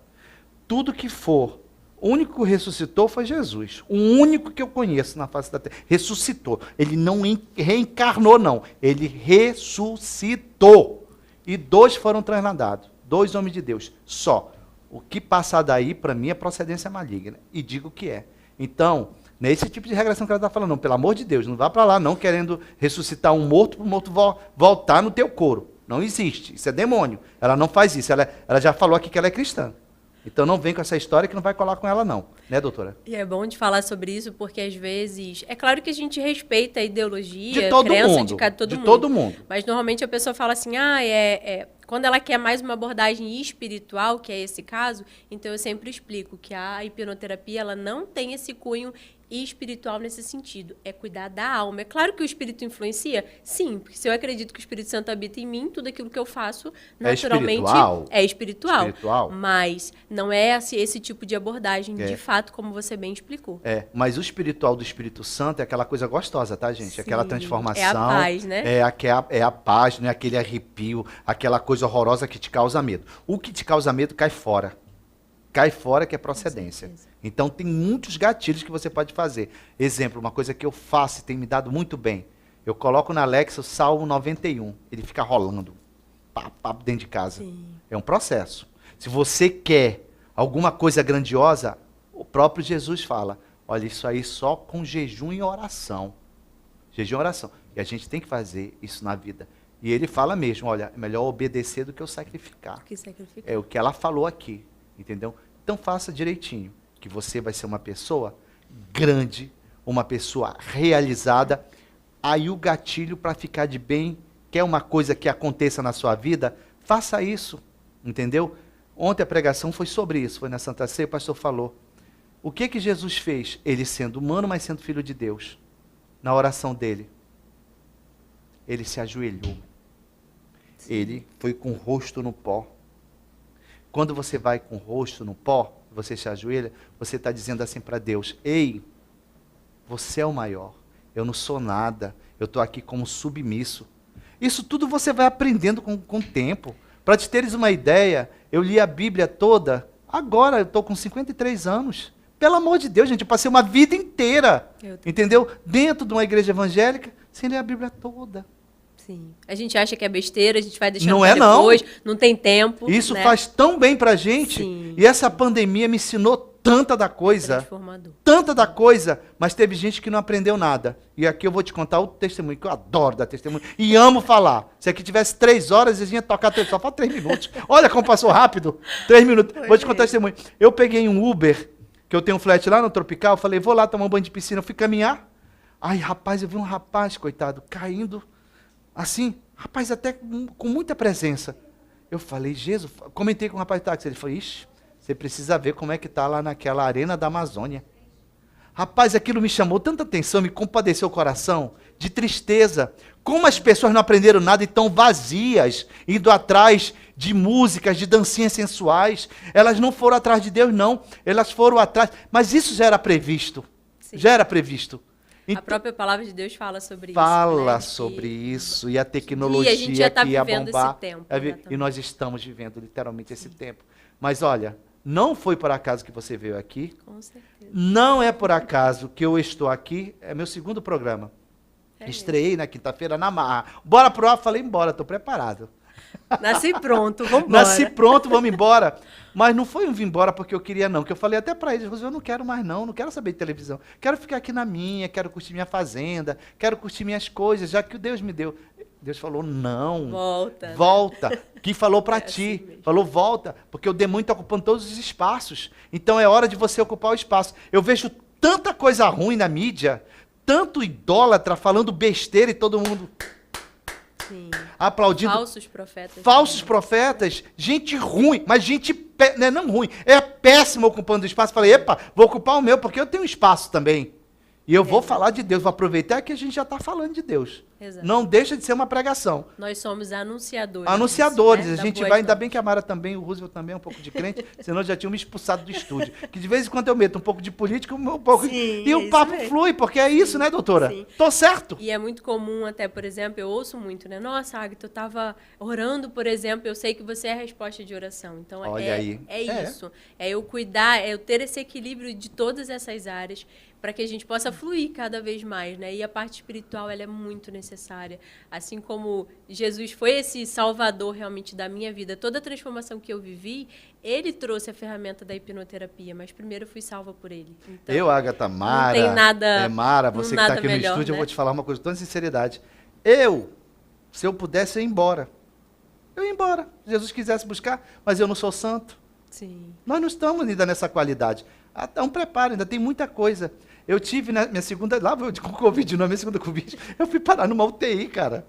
Tudo que for, o único que ressuscitou foi Jesus. O único que eu conheço na face da terra. Ressuscitou. Ele não reencarnou, não. Ele ressuscitou. E 2 foram trasladados. 2 homens de Deus. Só. O que passar daí, para mim, é procedência maligna. E digo que é. Então, nesse tipo de regressão que ela está falando, não, pelo amor de Deus, não vá para lá não querendo ressuscitar um morto para o morto voltar no teu couro. Não existe. Isso é demônio. Ela não faz isso. Ela já falou aqui que ela é cristã. Então não vem com essa história que não vai colar com ela não, né, doutora? E é bom de falar sobre isso porque às vezes, é claro que a gente respeita a ideologia, De todo crença mundo, de de todo mundo. Mas normalmente a pessoa fala assim, quando ela quer mais uma abordagem espiritual, que é esse caso, então eu sempre explico que a hipnoterapia ela não tem esse cunho espiritual nesse sentido, é cuidar da alma. É claro que o espírito influencia, sim, porque se eu acredito que o Espírito Santo habita em mim, tudo aquilo que eu faço, naturalmente, é espiritual. Mas não é esse tipo de abordagem, de fato, como você bem explicou. Mas o espiritual do Espírito Santo é aquela coisa gostosa, tá, gente? Sim, aquela transformação. é a paz, né? É a paz, né? Aquele arrepio, aquela coisa horrorosa que te causa medo. O que te causa medo cai fora. Cai fora que é procedência. Então tem muitos gatilhos que você pode fazer. Exemplo, uma coisa que eu faço e tem me dado muito bem. Eu coloco na Alexa o Salmo 91. Ele fica rolando. Pá, dentro de casa. Sim. É um processo. Se você quer alguma coisa grandiosa, o próprio Jesus fala, olha, isso aí só com jejum e oração. Jejum e oração. E a gente tem que fazer isso na vida. E ele fala mesmo, olha, é melhor obedecer do que eu sacrificar. É o que ela falou aqui. Entendeu? Então faça direitinho, que você vai ser uma pessoa grande, uma pessoa realizada. Aí o gatilho para ficar de bem, quer uma coisa que aconteça na sua vida, faça isso, entendeu? Ontem a pregação foi sobre isso, foi na Santa Ceia, o pastor falou. O que Jesus fez? Ele sendo humano, mas sendo filho de Deus. Na oração dele, ele se ajoelhou. Sim. Ele foi com o rosto no pó. Quando você vai com o rosto no pó, você se ajoelha, você está dizendo assim para Deus, ei, você é o maior, eu não sou nada, eu estou aqui como submisso. Isso tudo você vai aprendendo com o tempo. Para te teres uma ideia, eu li a Bíblia toda, agora eu estou com 53 anos. Pelo amor de Deus, gente, eu passei uma vida inteira, entendeu? Dentro de uma igreja evangélica, sem ler a Bíblia toda. Sim. A gente acha que é besteira, a gente vai deixar para depois, não tem tempo. Isso, né? Faz tão bem pra gente. Sim. E essa pandemia me ensinou tanta da coisa. Tanta da coisa, mas teve gente que não aprendeu nada. E aqui eu vou te contar o testemunho, que eu adoro dar testemunho. E amo falar. Se aqui tivesse 3 horas, eles iam tocar, só falta 3 minutos. Olha como passou rápido. 3 minutos. Vou te contar o testemunho. Eu peguei um Uber, que eu tenho um flat lá no Tropical, falei, vou lá tomar um banho de piscina. Eu fui caminhar. Ai, rapaz, eu vi um rapaz, coitado, caindo. Assim, rapaz, até com muita presença. Eu falei, Jesus, comentei com o rapaz de táxi, ele falou, ixi, você precisa ver como é que está lá naquela arena da Amazônia. Rapaz, aquilo me chamou tanta atenção, me compadeceu o coração, de tristeza. Como as pessoas não aprenderam nada e estão vazias, indo atrás de músicas, de dancinhas sensuais. Elas não foram atrás de Deus, não. Elas foram atrás, mas isso já era previsto. Sim. Já era previsto. Então, a própria palavra de Deus fala sobre sobre isso. E a tecnologia a gente já tá que ia vivendo bombar. Esse tempo, E nós estamos vivendo literalmente esse tempo. Mas olha, não foi por acaso que você veio aqui. Com certeza. Não é por acaso que eu estou aqui. É meu segundo programa. Estreiei na quinta-feira na Marra. Bora pro ar? Falei, embora, estou preparado. Nasci pronto, vamos embora. Nasci pronto, vamos embora. Mas não foi um vir embora porque eu queria, não. Que eu falei até para eles, eu não quero mais, não quero saber de televisão. Quero ficar aqui na minha, quero curtir minha fazenda, quero curtir minhas coisas, já que o Deus me deu. Deus falou, não. Volta. Volta. Né? Que falou para ti. Assim falou, volta. Porque o demônio está ocupando todos os espaços. Então é hora de você ocupar o espaço. Eu vejo tanta coisa ruim na mídia, tanto idólatra falando besteira e todo mundo... Sim. Aplaudindo. Falsos profetas, gente ruim, mas gente não ruim, é péssima ocupando o espaço. Falei, epa, vou ocupar o meu, porque eu tenho espaço também. E eu vou falar de Deus, vou aproveitar que a gente já está falando de Deus. Exato. Não deixa de ser uma pregação. Nós somos anunciadores. Anunciadores. Disso, né? A gente vai, ainda bem que a Mara também, o Roosevelt também é um pouco de crente, senão já tinha me expulsado do estúdio. Que de vez em quando eu meto um pouco de política, um pouco... Sim, e o papo flui, porque é isso, né, doutora? Sim. Tô certo. E é muito comum até, por exemplo, eu ouço muito, né? Nossa, Agatha, eu estava orando, por exemplo, eu sei que você é a resposta de oração. Então, olha aí. É isso. É eu cuidar, é eu ter esse equilíbrio de todas essas áreas para que a gente possa fluir cada vez mais, né? E a parte espiritual, ela é muito necessária. Assim como Jesus foi esse salvador realmente da minha vida, toda a transformação que eu vivi, ele trouxe a ferramenta da hipnoterapia, mas primeiro eu fui salva por ele. Então, eu, Agatha, Mara, não tem nada, Mara, você que está aqui melhor, no estúdio, né? Eu vou te falar uma coisa com toda sinceridade. Se eu pudesse, eu ia embora. Eu ia embora. Se Jesus quisesse buscar, mas eu não sou santo. Sim. Nós não estamos ainda nessa qualidade. Então, prepara, ainda tem muita coisa. Eu tive minha segunda, lá com Covid, não, minha segunda Covid, eu fui parar numa UTI, cara.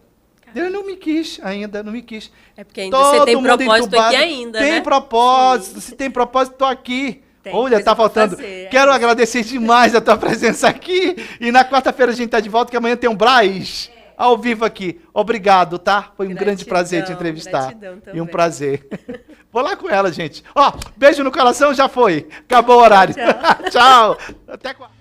Eu não me quis ainda, não me quis. É porque ainda você tem propósito entubado, aqui ainda, tem né? Propósito, Sim. Se tem propósito, tô aqui. Tem Olha, coisa tá pra faltando. fazer, Quero agradecer demais a tua presença aqui. E na quarta-feira a gente tá de volta, que amanhã tem um Brás ao vivo aqui. Obrigado, tá? Foi um grande prazer te entrevistar. Gratidão E um também. prazer. Vou lá com ela, gente. Ó, beijo no coração, já foi. Acabou o horário. Tchau. Tchau. Até quarta.